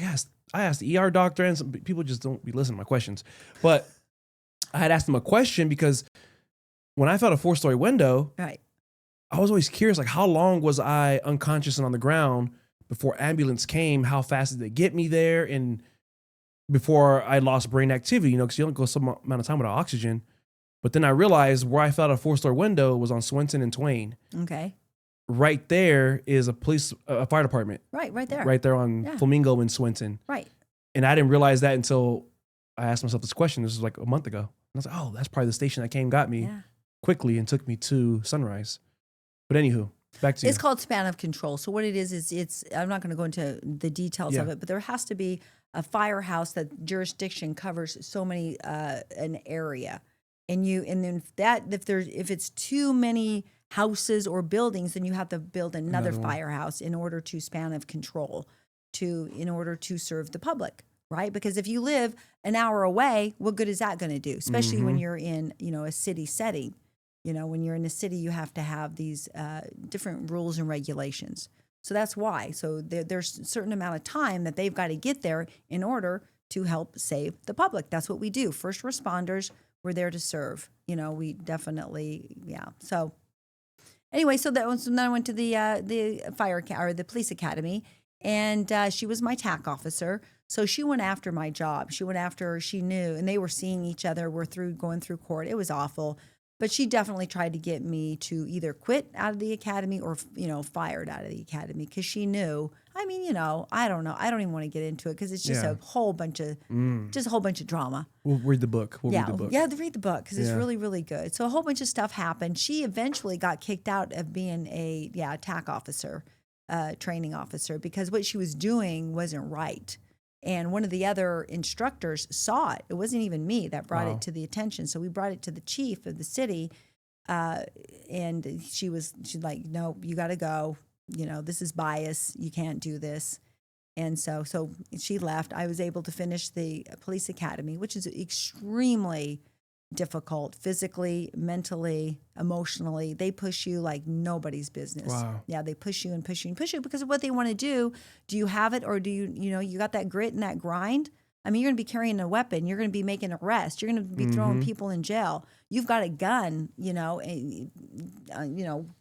asked the ER doctor, and some people just don't be listening to my questions. But I had asked him a question because when I felt a 4-story window, Right. I was always curious, like, how long was I unconscious and on the ground before ambulance came? How fast did they get me there? And before I lost brain activity, because you don't go some amount of time without oxygen. But then I realized where I felt a 4-story window was on Swenson and Twain. Okay. Right there is a fire department. Right there. Right there on Yeah. Flamingo and Swenson. Right. And I didn't realize that until I asked myself this question. This was like a month ago. And I was like, oh, that's probably the station that got me Yeah. quickly and took me to Sunrise. But anywho, back to you. It's called span of control. So what it is it's I'm not going to go into the details of Yeah. it, but there has to be a firehouse that jurisdiction covers so many an area. And then if it's too many houses or buildings, then you have to build another Another one. firehouse in order to span of control in order to serve the public, right? Because if you live an hour away, what good is that going to do? Especially when you're in, a city setting. When you're in a city, you have to have these different rules and regulations. So that's why. So there's a certain amount of time that they've got to get there in order to help save the public. That's what we do. First responders, we're there to serve. We definitely, yeah. So Anyway, so then I went to the or the police academy, and she was my TAC officer. So she went after my job. She went after, she knew, and they were seeing each other. We're going through court. It was awful. But she definitely tried to get me to either quit out of the academy or, fired out of the academy because she knew. I mean, I don't know. I don't even want to get into it because it's just a whole bunch of, drama. We'll read the book. Yeah, read the book because it's really, really good. So a whole bunch of stuff happened. She eventually got kicked out of being a TAC officer, training officer, because what she was doing wasn't right. And one of the other instructors saw it. It wasn't even me that brought it to the attention. So we brought it to the chief of the city, and she's like, "No, you got to go. This is bias. You can't do this." And so she left. I was able to finish the police academy, which is extremely difficult physically, mentally, emotionally. They push you like nobody's business. Wow. Yeah, they push you and push you and push you because of what they want to do. Do you have it, or do you got that grit and that grind? I mean, you're going to be carrying a weapon. You're going to be making arrests. You're going to be throwing people in jail. You've got a gun,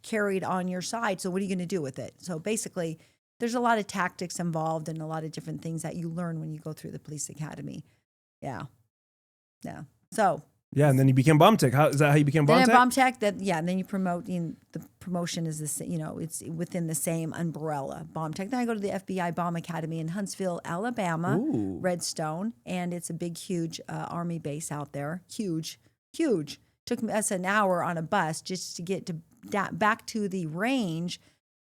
carried on your side. So what are you going to do with it? So basically, there's a lot of tactics involved and a lot of different things that you learn when you go through the police academy. Yeah. So. Yeah, and then you became bomb tech. Is that how you became bomb tech? Bomb tech. And then you promote. The promotion is this. It's within the same umbrella. Bomb tech. Then I go to the FBI Bomb Academy in Huntsville, Alabama, Redstone, and it's a big, huge Army base out there. Huge. Took us an hour on a bus just to get back to the range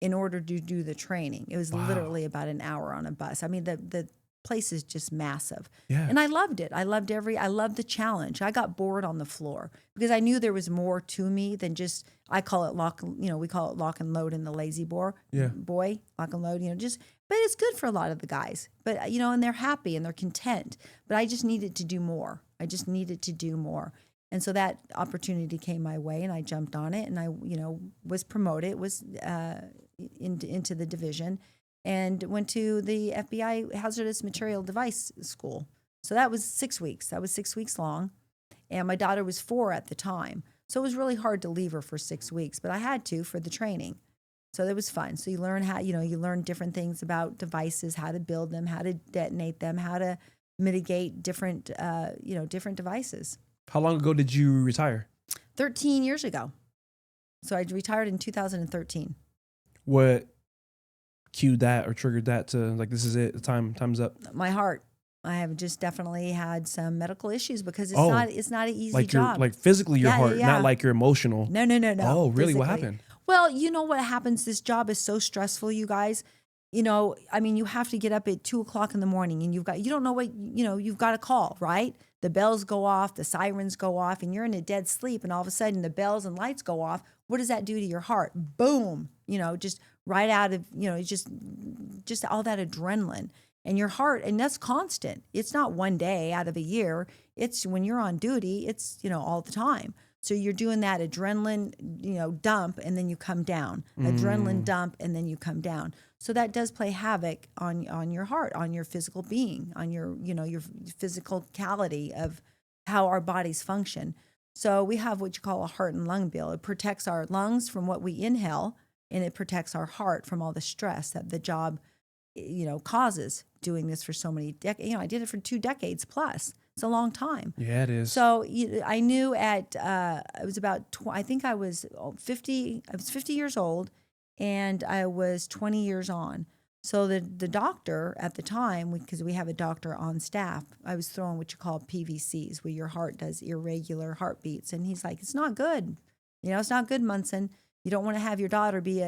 in order to do the training. It was literally about an hour on a bus. I mean, the place is just massive. Yeah. And I loved it. I loved the challenge. I got bored on the floor because I knew there was more to me than just, we call it lock and load in the lazy boy, lock and load, but it's good for a lot of the guys, but, and they're happy and they're content, but I just needed to do more. And so that opportunity came my way and I jumped on it and I, was promoted, into the division, and went to the FBI Hazardous Material Device School. So that was 6 weeks. That was 6 weeks long. And my daughter was 4 at the time. So it was really hard to leave her for 6 weeks, but I had to for the training. So that was fun. So you learn how, you learn different things about devices, how to build them, how to detonate them, how to mitigate different devices. How long ago did you retire? 13 years ago. So I retired in 2013. What cued that or triggered that to like, this is it, time's up? My heart. I have just definitely had some medical issues because it's not an easy job. Like physically your heart, not like your emotional. No. Oh, really? Physically. What happened? Well, you know what happens? This job is so stressful, you guys. I mean, you have to get up at 2:00 in the morning and you don't know what, you've got a call, right? The bells go off, the sirens go off, and you're in a dead sleep. And all of a sudden the bells and lights go off. What does that do to your heart? Boom, just right out of, just all that adrenaline and your heart. And that's constant. It's not one day out of a year. It's when you're on duty, it's, all the time. So you're doing that adrenaline, dump, and then you come down. Adrenaline dump, and then you come down. So that does play havoc on your heart, on your physical being, on your physicality of how our bodies function. So we have what you call a heart and lung bill. It protects our lungs from what we inhale, and it protects our heart from all the stress that the job, causes. Doing this for so many decades, I did it for 2 decades plus. It's a long time. Yeah, it is. So I knew it was about, I think I was 50. I was 50 years old, and I was 20 years on. So the doctor at the time, because we have a doctor on staff, I was throwing what you call PVCs, where your heart does irregular heartbeats, and he's like, "It's not good. It's not good, Munson. You don't want to have your daughter be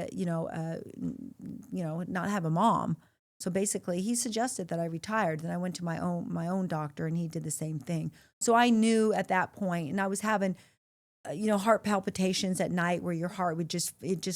not have a mom." So basically, he suggested that I retired. Then I went to my own doctor, and he did the same thing. So I knew at that point, and I was having, heart palpitations at night, where your heart would just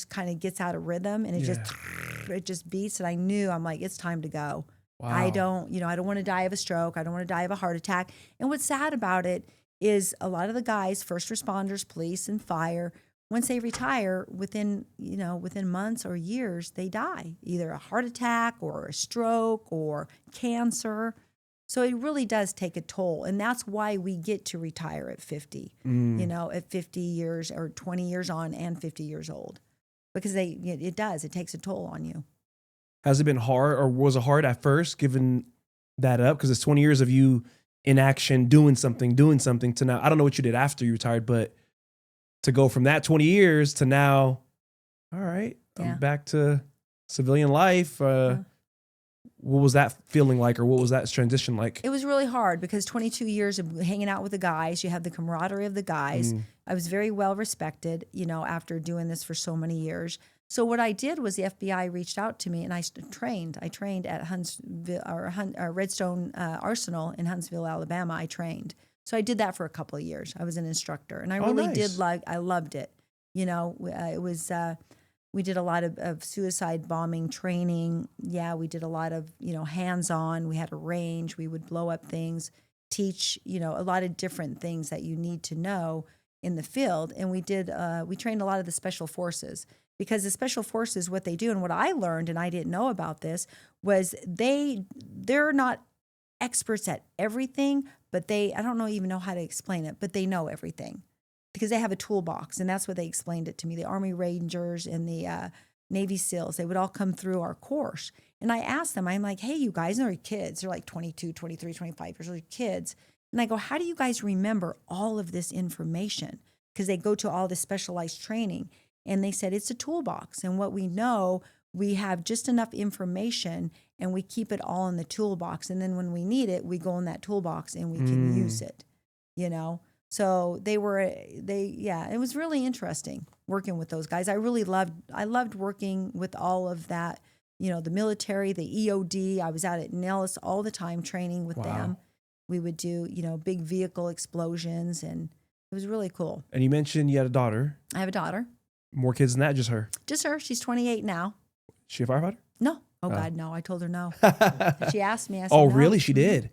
kind of gets out of rhythm, and it just beats. And I knew, I'm like, it's time to go. Wow. I don't want to die of a stroke. I don't want to die of a heart attack. And what's sad about it is a lot of the guys, first responders, police, and fire, once they retire, within months or years, they die, either a heart attack or a stroke or cancer. So it really does take a toll. And that's why we get to retire at 50, at 50 years or 20 years on and 50 years old. because it does. It takes a toll on you. Has it been hard, or was it hard at first giving that up? Because it's 20 years of you in action, doing something to now. I don't know what you did after you retired, but to go from that 20 years to now, all right, I'm back to civilian life. What was that feeling like, or what was that transition like? It was really hard because 22 years of hanging out with the guys, you have the camaraderie of the guys. I was very well respected, after doing this for so many years. So what I did was the FBI reached out to me, and I trained. I trained at Redstone Arsenal in Huntsville, Alabama. I trained. So I did that for a couple of years. I was an instructor, and I really did I loved it. It was, we did a lot of suicide bombing training. Yeah, we did a lot of, hands-on. We had a range. We would blow up things, teach, a lot of different things that you need to know in the field. And we trained a lot of the special forces, because the special forces, what they do, and what I learned, and I didn't know about this, was they're not experts at everything, but I don't even know how to explain it, but they know everything because they have a toolbox, and that's what they explained it to me. The Army Rangers and the Navy SEALs, they would all come through our course. And I asked them, I'm like, hey, you guys, and they're kids. They're like 22, 23, 25 years old kids. And I go, how do you guys remember all of this information? Because they go to all this specialized training. And they said, it's a toolbox. And what we know, we have just enough information, and we keep it all in the toolbox. And then when we need it, we go in that toolbox and we can use it, So it was really interesting working with those guys. I loved working with all of that, the military, the EOD. I was out at Nellis all the time training with them. We would do, big vehicle explosions, and it was really cool. And you mentioned you had a daughter. I have a daughter. More kids than that, just her? Just her. She's 28 now. She a firefighter? No. Oh, God, no. I told her no. She asked me. I said, oh, no. really? She did?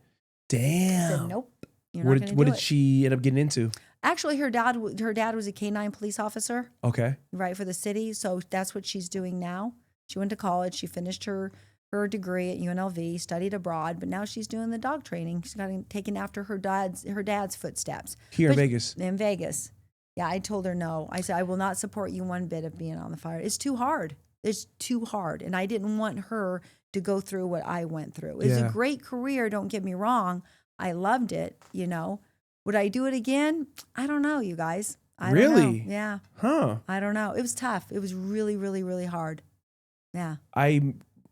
Damn. I said, nope. What did she end up getting into? Actually, her dad was a K-9 police officer. Okay. Right, for the city. So that's what she's doing now. She went to college. She finished her degree at UNLV, studied abroad, but now she's doing the dog training. She's taken after her dad's footsteps. In Vegas? In Vegas. Yeah, I told her no. I said, I will not support you one bit of being on the fire. It's too hard. It's too hard. And I didn't want her to go through what I went through. It was a great career, don't get me wrong. I loved it, Would I do it again? I don't know, you guys. I don't know. Yeah. Huh. I don't know. It was tough. It was really, really, really hard. Yeah.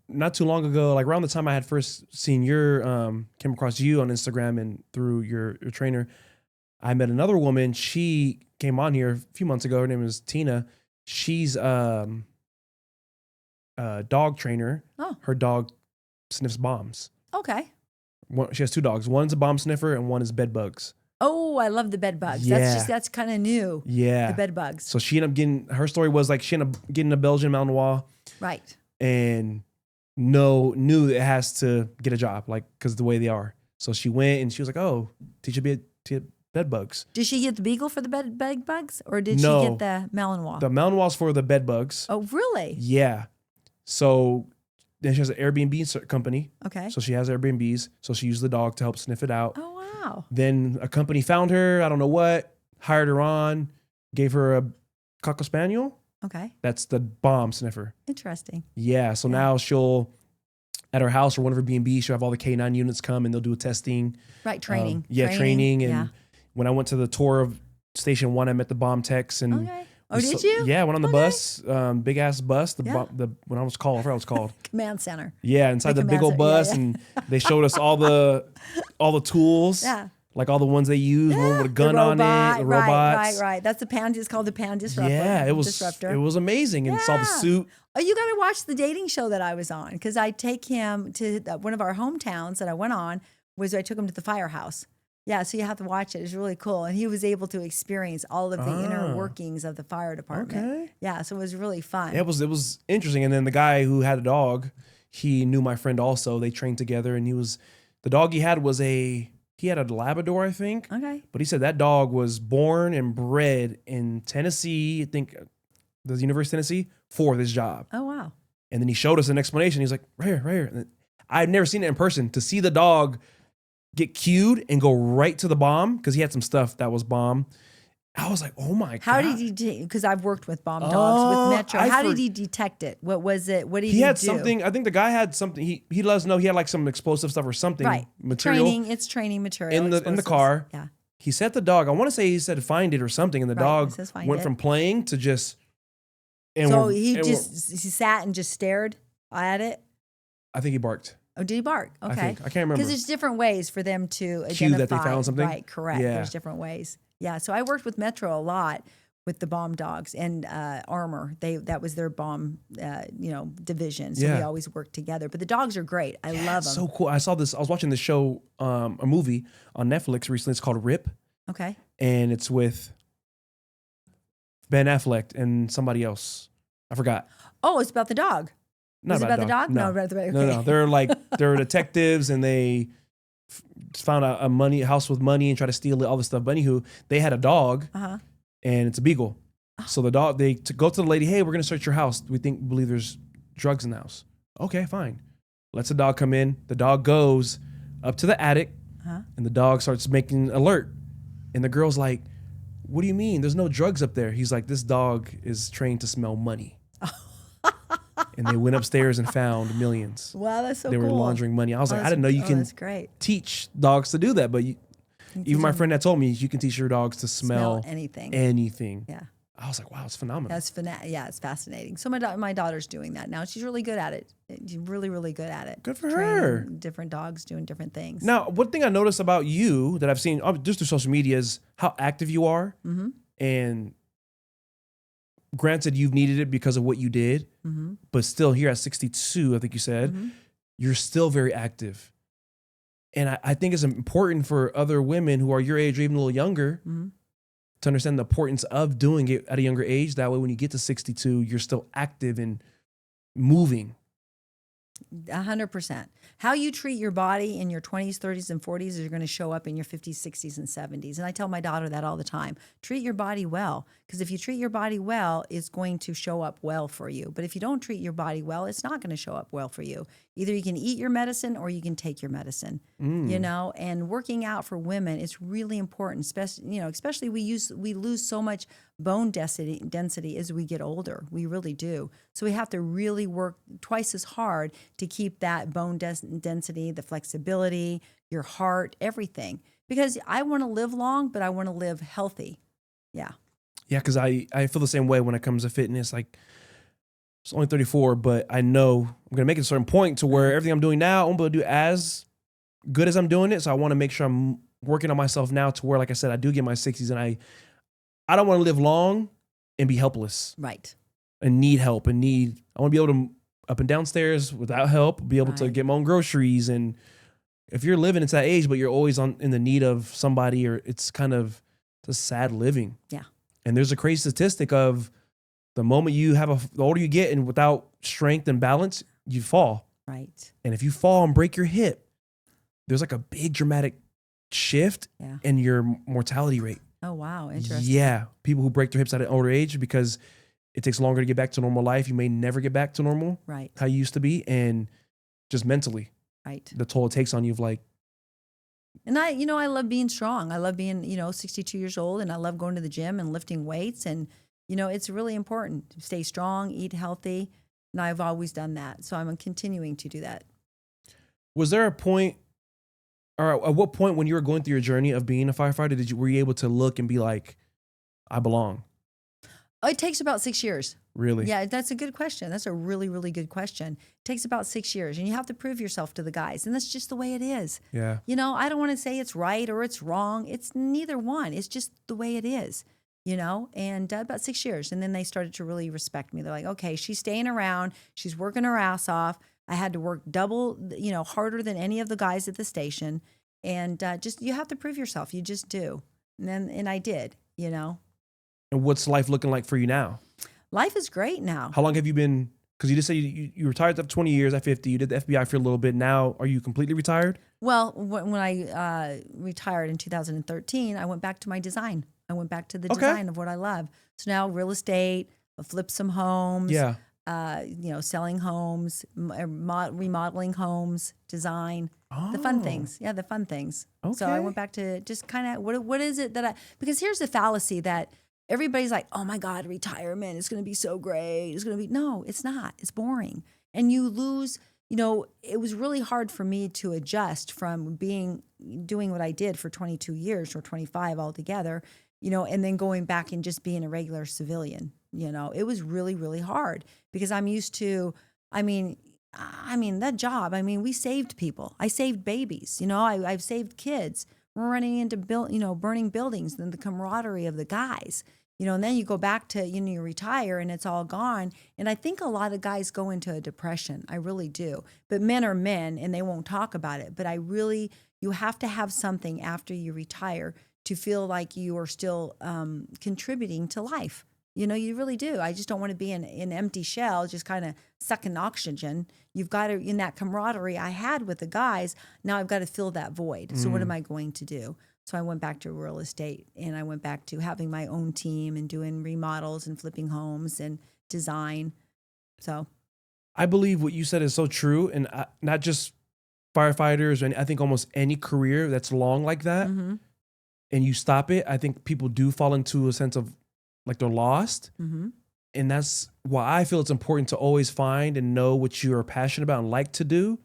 Not too long ago, like around the time I had first seen came across you on Instagram and through your trainer, I met another woman. She came on here a few months ago. Her name is Tina. She's a dog trainer. Oh. Her dog sniffs bombs. Okay. She has two dogs. One's a bomb sniffer and one is bed bugs. Oh, I love the bed bugs. Yeah. That's kind of new. Yeah. The bed bugs. So she ended up her story was like she ended up getting a Belgian Malinois. Right. And knew it has to get a job, like, because the way they are. So she went and she was like, oh, teach you to get bed bugs. Did she get the beagle for the bed bugs, or did she get the Malinois? The Malinois for the bed bugs. Oh, really? Yeah. So then she has an Airbnb company. Okay. So she has Airbnbs. So she used the dog to help sniff it out. Oh, wow. Then a company found her, I don't know what, hired her on, gave her a Cocker Spaniel. Okay. That's the bomb sniffer. Interesting. Yeah. So now she'll, at her house or one of her B&B, she'll have all the K9 units come and they'll do a testing. Right. Training. Training. And when I went to the tour of Station 1, I met the bomb techs. And okay. Oh, did you? Yeah, I went on the bus, big ass bus. When I was called, I forgot what it was called. Command center. Yeah, inside the big old bus, and they showed us all the tools. Yeah. Like all the ones they use, one with a gun on it, the robots. Right. That's the pan. It's called the pan disruptor. Yeah, it was amazing, and saw the suit. Oh, you got to watch the dating show that I was on, because I take him to one of our hometowns that I went on. I took him to the firehouse. Yeah, so you have to watch it. It's really cool. And he was able to experience all of the inner workings of the fire department. Okay. Yeah, so it was really fun. Yeah, it was interesting. And then the guy who had a dog, he knew my friend also. They trained together, and the dog he had he had a Labrador, I think. Okay. But he said that dog was born and bred in Tennessee, I think, the University of Tennessee, for this job. Oh, wow. And then he showed us an explanation. He's like, right here. And I've never seen it in person. To see the dog get cued and go right to the bomb, because he had some stuff that was bomb. I was like, oh my God. How did he, because I've worked with bomb dogs with Metro. How did he detect it? What was it? What did he do? He had something, I think the guy had something, he let us know he had like some explosive stuff or something. Right. Material. It's training material. In the car. Yeah. He set the dog, I want to say he said find it or something, and the dog went from playing to just. And so he sat and just stared at it? I think he barked. Oh, did he bark? Okay. I can't remember. Because there's different ways for them to identify. Cue that they found something? Right, correct. Yeah. There's different ways. Yeah, so I worked with Metro a lot with the bomb dogs and Armor. That was their bomb, division. So we always worked together. But the dogs are great. I love them. So cool. I was watching this show, a movie on Netflix recently. It's called Rip. Okay. And it's with Ben Affleck and somebody else. I forgot. Oh, it's about the dog. Not about the dog? No, okay. No. They're detectives and they found a house with money and try to steal it, all this stuff. But anywho, they had a dog and it's a beagle. So the dog, they go to the lady, hey, we're going to search your house. We believe there's drugs in the house. Okay, fine. Lets the dog come in. The dog goes up to the attic and the dog starts making alert. And the girl's like, what do you mean? There's no drugs up there. He's like, this dog is trained to smell money. And they went upstairs and found millions. Wow, that's so cool. They were laundering money. I was like, I didn't know you can teach dogs to do that. But even my friend that told me you can teach your dogs to smell anything. Yeah. I was like, wow, it's phenomenal. It's fascinating. So my daughter's doing that now. She's really good at it. She's really, really good at it. Good for her. Different dogs doing different things. Now, one thing I noticed about you that I've seen just through social media is how active you are. Mm-hmm. And granted, you've needed it because of what you did, but still here at 62, I think you said, you're still very active. And I think it's important for other women who are your age or even a little younger to understand the importance of doing it at a younger age. That way, when you get to 62, you're still active and moving. 100%. How you treat your body in your 20s, 30s, and 40s is going to show up in your 50s, 60s, and 70s. And I tell my daughter that all the time. Treat your body well, because if you treat your body well, it's going to show up well for you. But if you don't treat your body well, it's not going to show up well for you. Either you can eat your medicine or you can take your medicine. And working out for women is really important, especially we lose so much bone density as we get older. We really do. So we have to really work twice as hard to keep that bone density, the flexibility, your heart, everything. Because I want to live long, but I want to live healthy. Yeah. Yeah, because I feel the same way when it comes to fitness. Like, it's only 34, but I know I'm going to make it a certain point to where everything I'm doing now, I'm going to do as good as I'm doing it. So I want to make sure I'm working on myself now to where, like I said, I do get my 60s and I don't want to live long and be helpless. Right. And need help I want to be able to up and downstairs without help, be able to get my own groceries. And if you're living at that age, but you're always in the need of somebody, or it's kind of just sad living. Yeah. And there's a crazy statistic of the moment the older you get and without strength and balance, you fall. Right. And if you fall and break your hip, there's like a big dramatic shift in your mortality rate. Oh, wow. Interesting. Yeah. People who break their hips at an older age because it takes longer to get back to normal life. You may never get back to normal. Right. How you used to be. And just mentally. Right. The toll it takes on you of like. And I love being strong. I love being, 62 years old, and I love going to the gym and lifting weights. And, it's really important to stay strong, eat healthy. And I've always done that. So I'm continuing to do that. Was there a point, or at what point when you were going through your journey of being a firefighter, were you able to look and be like, I belong? It takes about 6 years. Really? Yeah, that's a good question. That's a really, really good question. It takes about 6 years, and you have to prove yourself to the guys, and that's just the way it is. Yeah. I don't want to say it's right or it's wrong. It's neither one. It's just the way it is, and about 6 years. And then they started to really respect me. They're like, okay, she's staying around. She's working her ass off. I had to work double, harder than any of the guys at the station. And you have to prove yourself. You just do. And I did, And what's life looking like for you now? Life is great now. How long have you been, because you just said you retired after 20 years at 50. You did the FBI for a little bit. Now, are you completely retired? Well, when I retired in 2013, I went back to my design. I went back to the design of what I love. So now real estate, I flipped some homes. Yeah. selling homes, remodeling homes, design, the fun things. Yeah, the fun things. So I Okay. went back to just kind of what is it that because here's the fallacy that everybody's like, oh my God, retirement is going to be so great. It's going to be, no, it's not. It's boring. And you lose, it was really hard for me to adjust from doing what I did for 22 years or 25 altogether, and then going back and just being a regular civilian. It was really, really hard because I'm used to, I mean, that job, we saved people. I saved babies, I've saved kids. We're running into burning buildings and the camaraderie of the guys, and then you go back to, you retire and it's all gone. And I think a lot of guys go into a depression. I really do. But men are men and they won't talk about it. But you have to have something after you retire to feel like you are still contributing to life. You really do. I just don't want to be in an empty shell, just kind of sucking oxygen. You've got to, in that camaraderie I had with the guys, now I've got to fill that void. So what am I going to do? So I went back to real estate and I went back to having my own team and doing remodels and flipping homes and design. So I believe what you said is so true. And not just firefighters, and I think almost any career that's long like that, and you stop it, I think people do fall into a sense of like they're lost. And that's why I feel it's important to always find and know what you are passionate about and like to do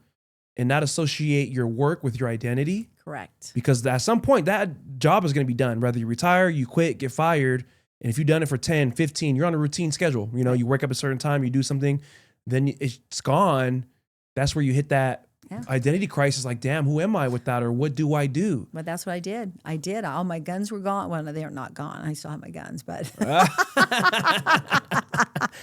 and not associate your work with your identity. Correct. Because at some point that job is going to be done, whether you retire, you quit, get fired. And if you've done it for 10, 15, you're on a routine schedule. You work up a certain time, you do something, then it's gone. That's where you hit that identity crisis. Like, damn, who am I without, or what do I do? But that's what I did. All my guns were gone. Well, no, they're not gone. I still have my guns, but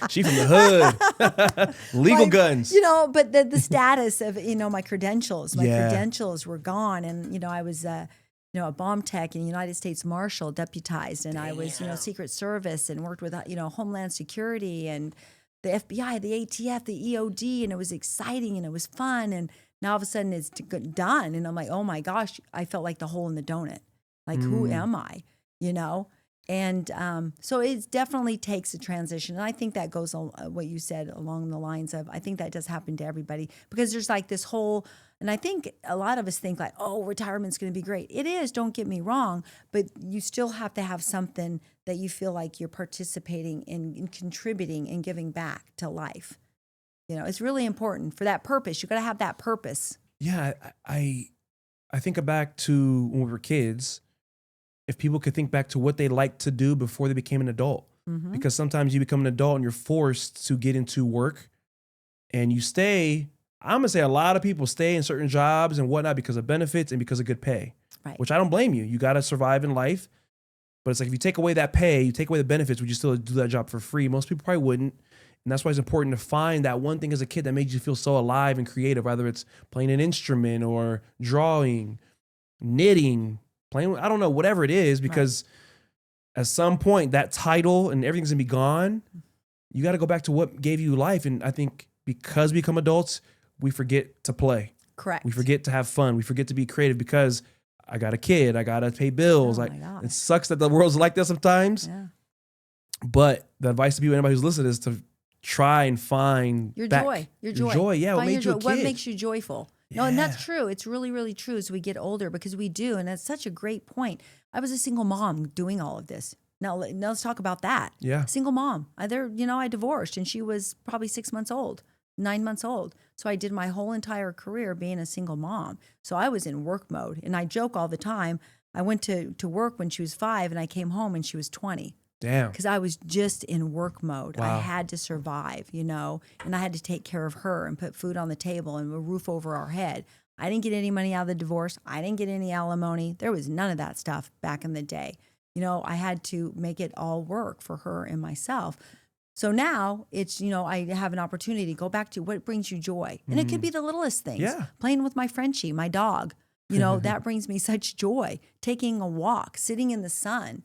She from the hood. Legal guns. But the status of, my credentials, credentials were gone. And, I was, a bomb tech and United States Marshal deputized. And I was, Secret Service and worked with, Homeland Security and the FBI, the ATF, the EOD. And it was exciting and it was fun. And now all of a sudden it's done. And I'm like, oh my gosh, I felt like the hole in the donut. Like, who am I? And so it definitely takes a transition. And I think that goes on what you said along the lines of, I think that does happen to everybody because there's like this whole, and I think a lot of us think like, oh, retirement's going to be great. It is, don't get me wrong, but you still have to have something that you feel like you're participating in contributing and giving back to life. It's really important for that purpose. You got to have that purpose. Yeah. I think back to when we were kids. If people could think back to what they liked to do before they became an adult, because sometimes you become an adult and you're forced to get into work and you stay. I'm going to say a lot of people stay in certain jobs and whatnot because of benefits and because of good pay, which I don't blame you. You got to survive in life. But it's like, if you take away that pay, you take away the benefits, would you still do that job for free? Most people probably wouldn't. And that's why it's important to find that one thing as a kid that made you feel so alive and creative, whether it's playing an instrument or drawing, knitting, playing, I don't know, whatever it is, because at some point that title and everything's gonna be gone. You got to go back to what gave you life. And I think because we become adults, we forget to play. Correct. We forget to have fun. We forget to be creative because I got a kid. I got to pay bills. It sucks that the world's like that sometimes. Yeah. But the advice to people, anybody who's listening, is to try and find your back joy. Your joy. Yeah, what made you a kid. What makes you joyful? Yeah. No, and that's true. It's really, really true as we get older because we do. And that's such a great point. I was a single mom doing all of this. Now let's talk about that. Yeah. Single mom. I divorced and she was probably 9 months old. So I did my whole entire career being a single mom. So I was in work mode. And I joke all the time. I went to work when she was 5 and I came home and she was 20. Damn. Because I was just in work mode. Wow. I had to survive, and I had to take care of her and put food on the table and a roof over our head. I didn't get any money out of the divorce. I didn't get any alimony. There was none of that stuff back in the day. I had to make it all work for her and myself. So now it's, I have an opportunity to go back to what brings you joy. And it could be the littlest things. Yeah. Playing with my Frenchie, my dog. That brings me such joy. Taking a walk, sitting in the sun,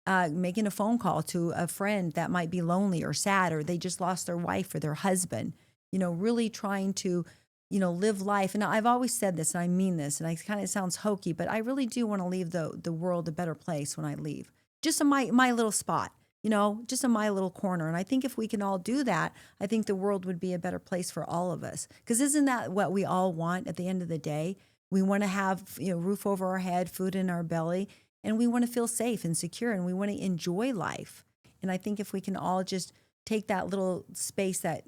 making a phone call to a friend that might be lonely or sad, or they just lost their wife or their husband, really trying to, live life. And I've always said this, and I mean this, and it kind of sounds hokey, but I really do want to leave the world a better place when I leave. Just in my little spot. just in my little corner. And I think if we can all do that, I think the world would be a better place for all of us. Because isn't that what we all want at the end of the day? We want to have, roof over our head, food in our belly, and we want to feel safe and secure, and we want to enjoy life. And I think if we can all just take that little space that,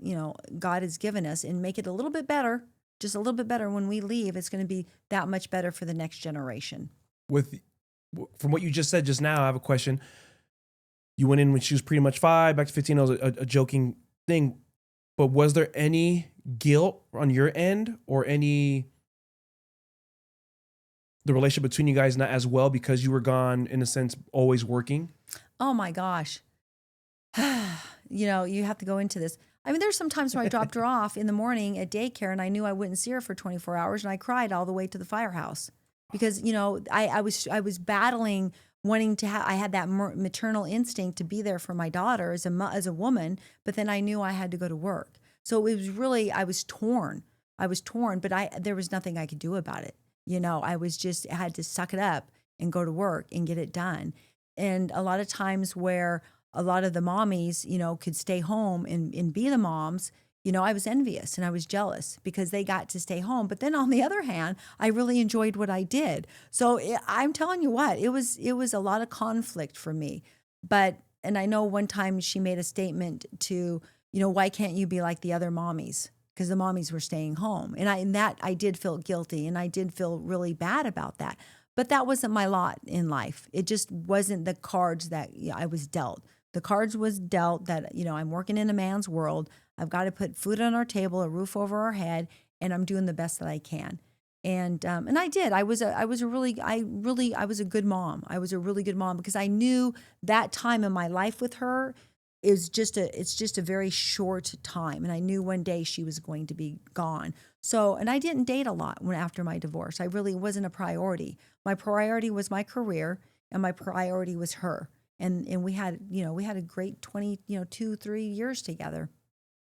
God has given us and make it a little bit better, just a little bit better when we leave, it's going to be that much better for the next generation. From what you just said just now, I have a question. You went in when she was pretty much 5, back to 15. It was a joking thing. But was there any guilt on your end or the relationship between you guys not as well because you were gone, in a sense, always working? Oh my gosh. You have to go into this. I mean, there's some times where I dropped her off in the morning at daycare and I knew I wouldn't see her for 24 hours and I cried all the way to the firehouse because, I was battling wanting to I had that maternal instinct to be there for my daughter as a woman, but then I knew I had to go to work. So it was really, I was torn, but there was nothing I could do about it. I had to suck it up and go to work and get it done. And a lot of times where a lot of the mommies, could stay home and be the moms, I was envious and I was jealous because they got to stay home. But then on the other hand, I really enjoyed what I did. So I'm telling you what, it was a lot of conflict for me. And I know one time she made a statement to, why can't you be like the other mommies? Because the mommies were staying home. And I did feel guilty and I did feel really bad about that. But that wasn't my lot in life. It just wasn't the cards that I was dealt. The cards was dealt that, I'm working in a man's world. I've got to put food on our table, a roof over our head, and I'm doing the best that I can. And I did. I was a good mom. I was a really good mom because I knew that time in my life with her it's just a very short time. And I knew one day she was going to be gone. So, and I didn't date a lot after my divorce. I really wasn't a priority. My priority was my career and my priority was her. And we had a great 2-3 years together.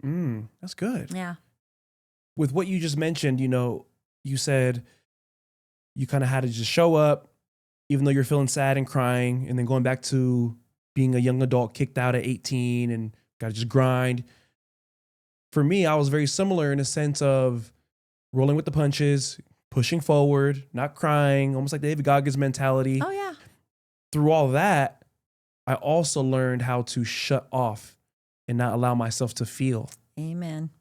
That's good. Yeah. With what you just mentioned, you said you kind of had to just show up, even though you're feeling sad and crying, and then going back to being a young adult kicked out at 18 and got to just grind. For me, I was very similar in a sense of rolling with the punches, pushing forward, not crying, almost like David Goggins mentality. Oh, yeah. Through all that, I also learned how to shut off and not allow myself to feel. Amen.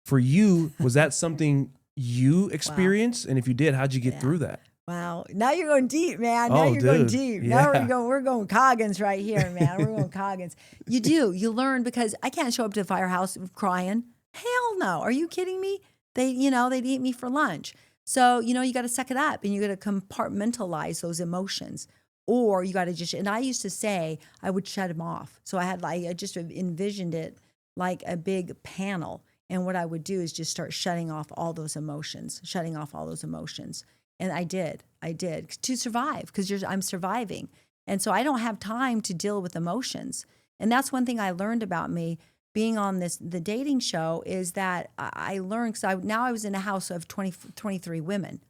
For you, was that something you experienced? Wow. And if you did, how'd you get through that? Wow. Now you're going deep, man. Now you're going deep. Yeah. Now we're going Coggins right here, man. We're going Coggins. You learn because I can't show up to the firehouse crying. Hell no. Are you kidding me? They'd eat me for lunch. So, you got to suck it up and you got to compartmentalize those emotions. Or you got to and I used to say I would shut them off. So I just envisioned it like a big panel. And what I would do is just start shutting off all those emotions. And I did to survive because I'm surviving. And so I don't have time to deal with emotions. And that's one thing I learned about me being on the dating show is that I learned because I was in a house of 23 women.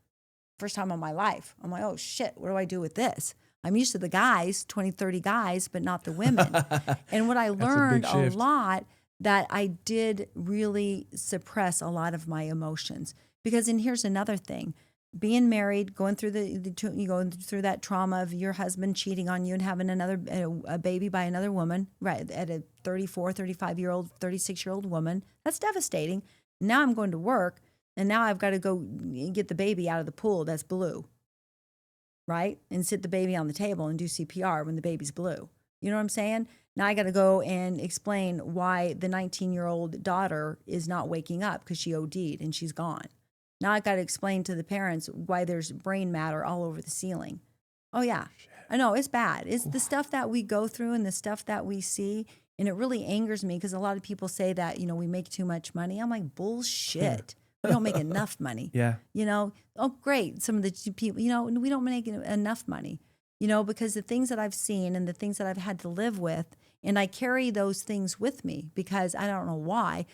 First time in my life. I'm like, oh shit, what do I do with this? I'm used to the guys, 20, 30 guys, but not the women. And what I learned a lot that I did really suppress a lot of my emotions because, and here's another thing. Being married, going through going through that trauma of your husband cheating on you and having a baby by another woman, right, at a 34, 35-year-old, 36-year-old woman, that's devastating. Now I'm going to work, and now I've got to go get the baby out of the pool that's blue, right, and sit the baby on the table and do CPR when the baby's blue. You know what I'm saying? Now I got to go and explain why the 19-year-old daughter is not waking up because she OD'd and she's gone. Now I got to explain to the parents why there's brain matter all over the ceiling. Oh, yeah. Shit. I know. It's bad. It's the stuff that we go through and the stuff that we see. And it really angers me because a lot of people say that, we make too much money. I'm like, bullshit. We don't make enough money. Yeah. Oh, great. Some of the people, we don't make enough money, because the things that I've seen and the things that I've had to live with, and I carry those things with me because I don't know why.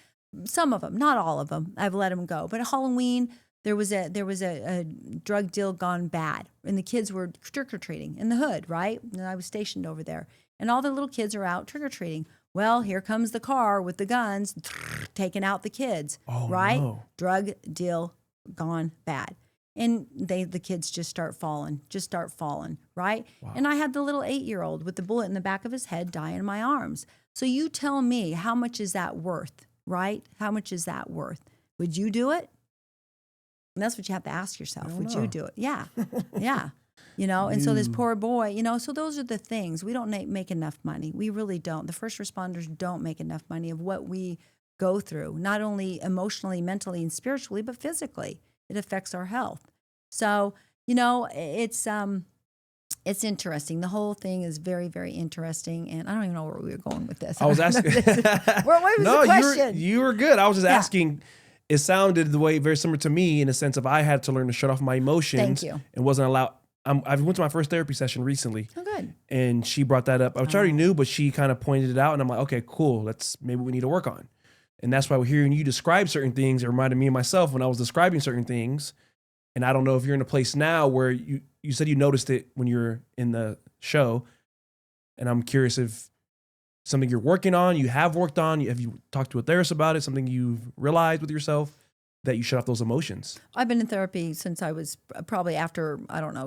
Some of them, not all of them, I've let them go. But at Halloween, there was a drug deal gone bad, and the kids were trick-or-treating in the hood, right? And I was stationed over there. and all the little kids are out trick-or-treating. Well, here comes the car with the guns, taking out the kids, right? No. Drug deal gone bad. And the kids just start falling, right? Wow. And I had the little 8-year-old with the bullet in the back of his head die in my arms. So you tell me, how much is that worth, right? How much is that worth? Would you do it? And that's what you have to ask yourself. Would you do it? Yeah. Yeah. And so this poor boy, so those are the things. We don't make enough money. We really don't. The first responders don't make enough money of what we go through, not only emotionally, mentally, and spiritually, but physically. It affects our health. So, it's interesting. The whole thing is very, very interesting. And I don't even know where we were going with this. I was asking. What was the question? You were good. I was just asking. It sounded the way very similar to me in the sense of I had to learn to shut off my emotions. Thank you. And wasn't allowed. I went to my first therapy session recently. Oh, good. And she brought that up, which I already knew, but she kind of pointed it out. And I'm like, okay, cool. Maybe we need to work on. And that's why we're hearing you describe certain things. It reminded me of myself when I was describing certain things. And I don't know if you're in a place now where you said you noticed it when you're in the show. And I'm curious if something you're working on, you have worked on, have you talked to a therapist about it, something you've realized with yourself that you shut off those emotions? I've been in therapy since I was probably after,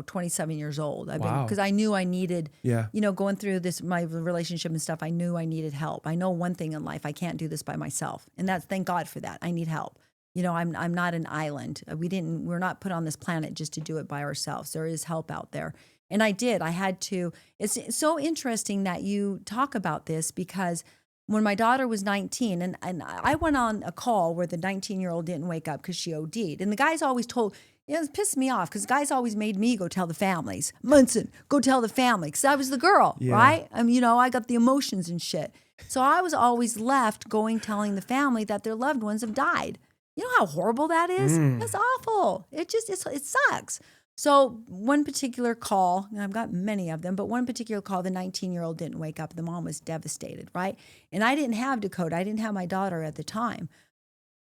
27 years old. Because I knew I needed, going through my relationship and stuff, I knew I needed help. I know one thing in life, I can't do this by myself. And thank God for that. I need help. I'm not an island. We're not put on this planet just to do it by ourselves. There is help out there. And I had to. It's so interesting that you talk about this because when my daughter was 19, and I went on a call where the 19-year-old didn't wake up because she OD'd. And the guys always told, it pissed me off because guys always made me go tell the families. Munson, go tell the family because I was the girl, right? I got the emotions and shit. So I was always left telling the family that their loved ones have died. You know how horrible that is? That's awful. It sucks. So one particular call, and I've got many of them, but one particular call, the 19-year-old didn't wake up. The mom was devastated, right? And I didn't have Dakota. I didn't have my daughter at the time.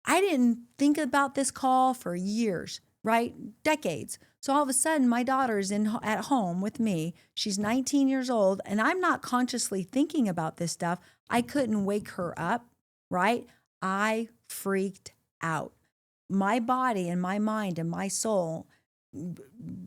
I didn't think about this call for years, right? Decades. So all of a sudden, my daughter's at home with me. She's 19 years old, and I'm not consciously thinking about this stuff. I couldn't wake her up, right? I freaked out. My body and my mind and my soul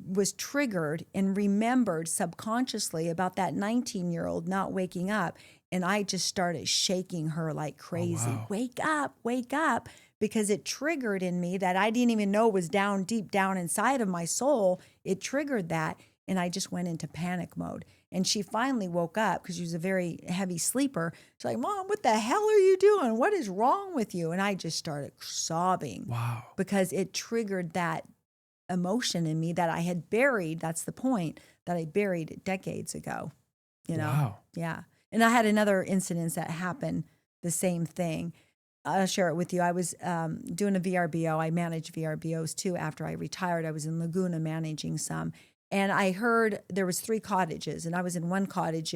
was triggered and remembered subconsciously about that 19-year-old not waking up. And I just started shaking her like crazy. Oh, wow. Wake up, because it triggered in me that I didn't even know was deep down inside of my soul. It triggered that. And I just went into panic mode. And she finally woke up because she was a very heavy sleeper. She's like, Mom, what the hell are you doing? What is wrong with you? And I just started sobbing. Wow. Because it triggered that emotion in me that I had buried. That's the point, that I buried decades ago. Wow. Yeah. And I had another incident that happened, the same thing. I'll share it with you. I was doing a VRBO. I managed VRBOs too. After I retired, I was in Laguna managing some. And I heard there was 3 cottages, and I was in one cottage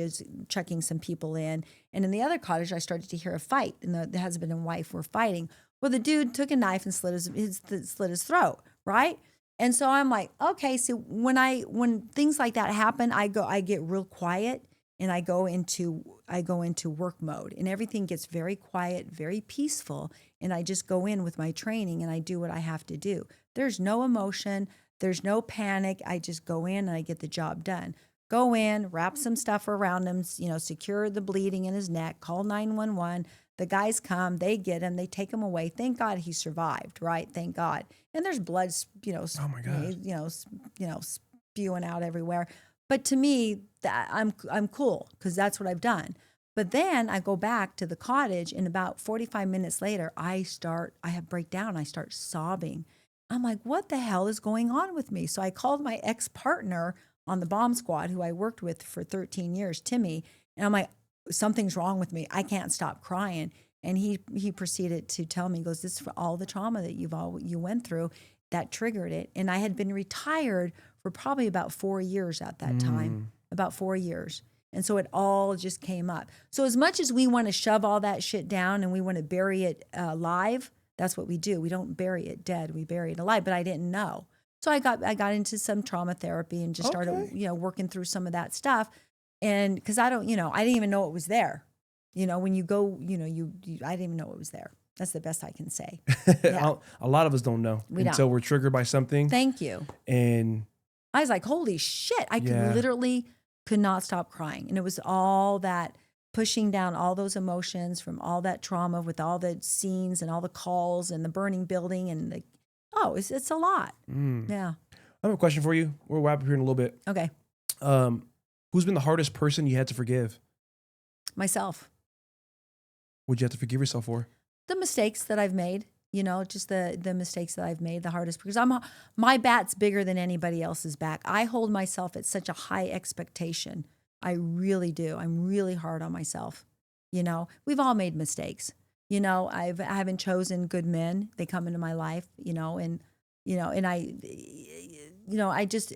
checking some people in. And in the other cottage, I started to hear a fight, and the husband and wife were fighting. Well, the dude took a knife and slit his throat, right? And so I'm like, okay, so when things like that happen, I get real quiet, and I go into work mode, and everything gets very quiet, very peaceful, and I just go in with my training and I do what I have to do. There's no emotion, there's no panic. I just go in and I get the job done. Go in, wrap some stuff around him, secure the bleeding in his neck, call 911. The guys come, they get him, they take him away. Thank God he survived, right? Thank God. And there's blood, oh my God. Spewing out everywhere. But to me, that I'm cool because that's what I've done. But then I go back to the cottage, and about 45 minutes later, I have breakdown. I start sobbing. I'm like, what the hell is going on with me? So I called my ex-partner on the bomb squad, who I worked with for 13 years, Timmy, and I'm like, something's wrong with me. I can't stop crying. And he proceeded to tell me, he goes, this is for all the trauma that you went through that triggered it. And I had been retired for probably about 4 years at that time, about 4 years. And so it all just came up. So as much as we want to shove all that shit down and we want to bury it alive, that's what we do. We don't bury it dead. We bury it alive. But I didn't know. So I got into some trauma therapy and just started, working through some of that stuff. And because I didn't even know it was there. When you go, I didn't even know it was there. That's the best I can say. Yeah. A lot of us don't know until we're triggered by something. Thank you. And I was like, holy shit. I could not stop crying. And it was all that pushing down all those emotions from all that trauma with all the scenes and all the calls and the burning building and it's a lot. Yeah. I have a question for you. We'll wrap up here in a little bit. Okay. Who's been the hardest person you had to forgive? Myself. What'd you have to forgive yourself for? The mistakes that I've made, just the mistakes that I've made, the hardest, because my bat's bigger than anybody else's bat. I hold myself at such a high expectation. I really do. I'm really hard on myself. We've all made mistakes. I haven't chosen good men. They come into my life, and I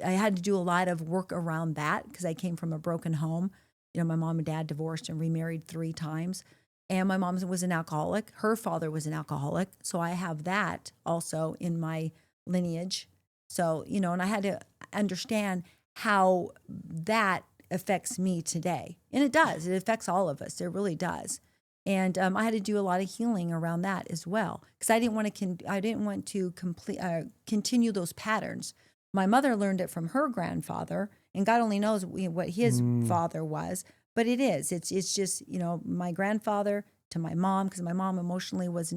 had to do a lot of work around that because I came from a broken home. My mom and dad divorced and remarried 3 times. And my mom was an alcoholic. Her father was an alcoholic. So I have that also in my lineage. So, and I had to understand how that affects me today. And it does. It affects all of us. It really does. And I had to do a lot of healing around that as well because I didn't want to continue those patterns. My mother learned it from her grandfather, and God only knows what his father was. But it's just, my grandfather to my mom, because my mom emotionally was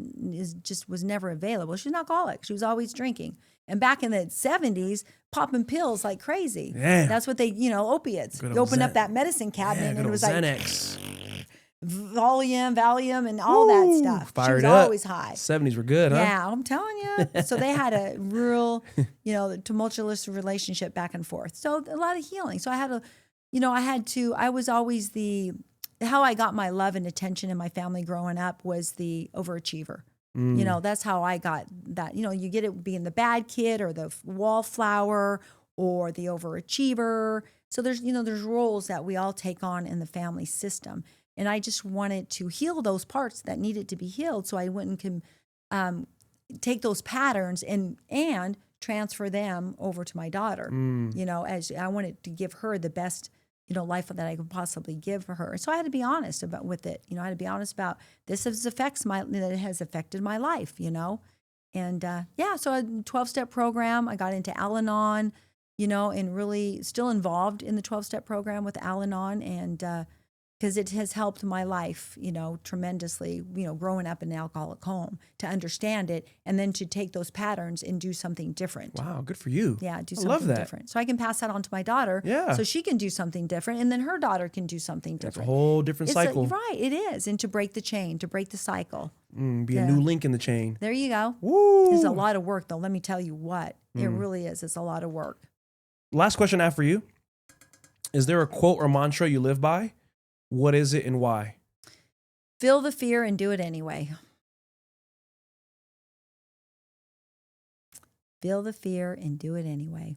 never available. She was an alcoholic. She was always drinking. And back in the 70s, popping pills like crazy. Yeah. That's what they, opiates. You open up that medicine cabinet and it was Xanax. like Valium and all that stuff. Fired she was up. always high. 70s were good, huh? Yeah, I'm telling you. So they had a real, tumultuous relationship back and forth. So a lot of healing. So I had I was always how I got my love and attention in my family growing up was the overachiever. That's how I got that. You get it being the bad kid or the wallflower or the overachiever. So there's roles that we all take on in the family system. And I just wanted to heal those parts that needed to be healed so I wouldn't take those patterns and transfer them over to my daughter. As I wanted to give her the best life that I could possibly give for her. So I had to be honest with it. I had to be honest about that it has affected my life, And so a 12-step program, I got into Al-Anon, and really still involved in the 12-step program with Al-Anon and because it has helped my life, tremendously, growing up in an alcoholic home to understand it and then to take those patterns and do something different. Wow, good for you. Yeah, do something different. So I can pass that on to my daughter so she can do something different and then her daughter can do something different. That's a whole different cycle. Right, it is. And to break the chain, to break the cycle. Be a new link in the chain. There you go. Woo. It's a lot of work, though. Let me tell you what. It really is. It's a lot of work. Last question I have for you. Is there a quote or mantra you live by? What is it and why? Feel the fear and do it anyway. Feel the fear and do it anyway.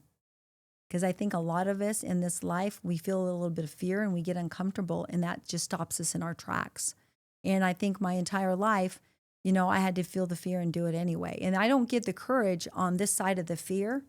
Because I think a lot of us in this life, we feel a little bit of fear and we get uncomfortable and that just stops us in our tracks. And I think my entire life, I had to feel the fear and do it anyway. And I don't get the courage on this side of the fear,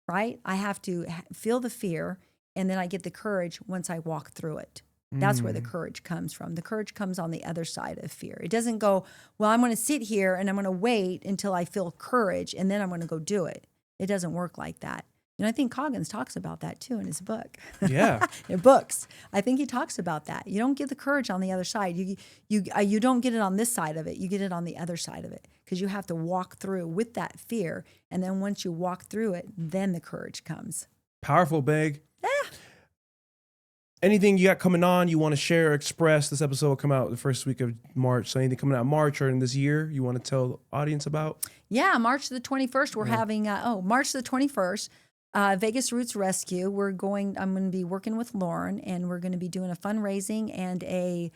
right? I have to feel the fear and then I get the courage once I walk through it. That's where the courage comes from. The courage comes on the other side of fear. It doesn't go, well, I'm going to sit here and I'm going to wait until I feel courage and then I'm going to go do it. It doesn't work like that. I think Coggins talks about that too in his book. Yeah. In books. I think he talks about that. You don't get the courage on the other side. You don't get it on this side of it. You get it on the other side of it because you have to walk through with that fear. And then once you walk through it, then the courage comes. Powerful, Big. Yeah. Anything you got coming on you want to share or express? This episode will come out the first week of March. So anything coming out in March or in this year you want to tell the audience about? Yeah, March the 21st, we're having, March the 21st, Vegas Roots Rescue. I'm going to be working with Lauren and we're going to be doing a fundraising and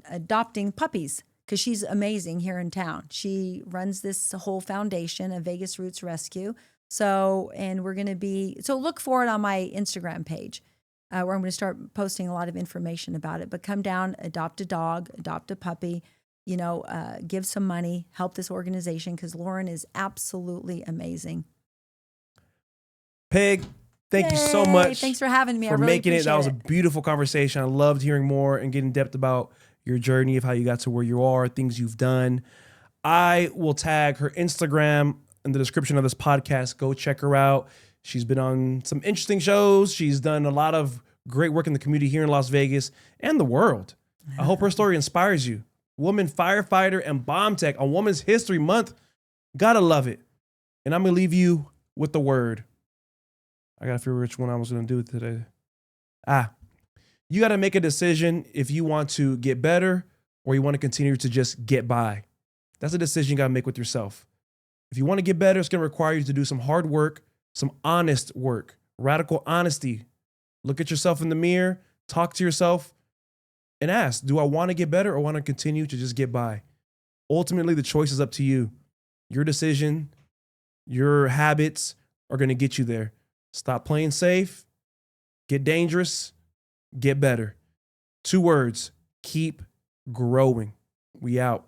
adopting puppies because she's amazing here in town. She runs this whole foundation, a Vegas Roots Rescue. So look for it on my Instagram page. Where I'm going to start posting a lot of information about it. But come down, adopt a dog, adopt a puppy, give some money, help this organization because Lauren is absolutely amazing. Peg, Thank you so Yay. much. Thanks for having me. For I really making it. That was a appreciate beautiful conversation. I loved hearing more and getting depth about your journey of how you got to where you are, things you've done. I will tag her Instagram in the description of this podcast. Go check her out. She's been on some interesting shows. She's done a lot of great work in the community here in Las Vegas and the world. I hope her story inspires you. Woman firefighter and bomb tech on Women's History Month. Gotta love it. And I'm going to leave you with the word. I got to figure which one I was going to do today. You got to make a decision if you want to get better or you want to continue to just get by. That's a decision you got to make with yourself. If you want to get better, it's going to require you to do some hard work, some honest work, radical honesty. Look at yourself in the mirror, talk to yourself, and ask, do I want to get better or want to continue to just get by? Ultimately, the choice is up to you. Your decision, your habits are going to get you there. Stop playing safe, get dangerous, get better. 2 words, keep growing. We out.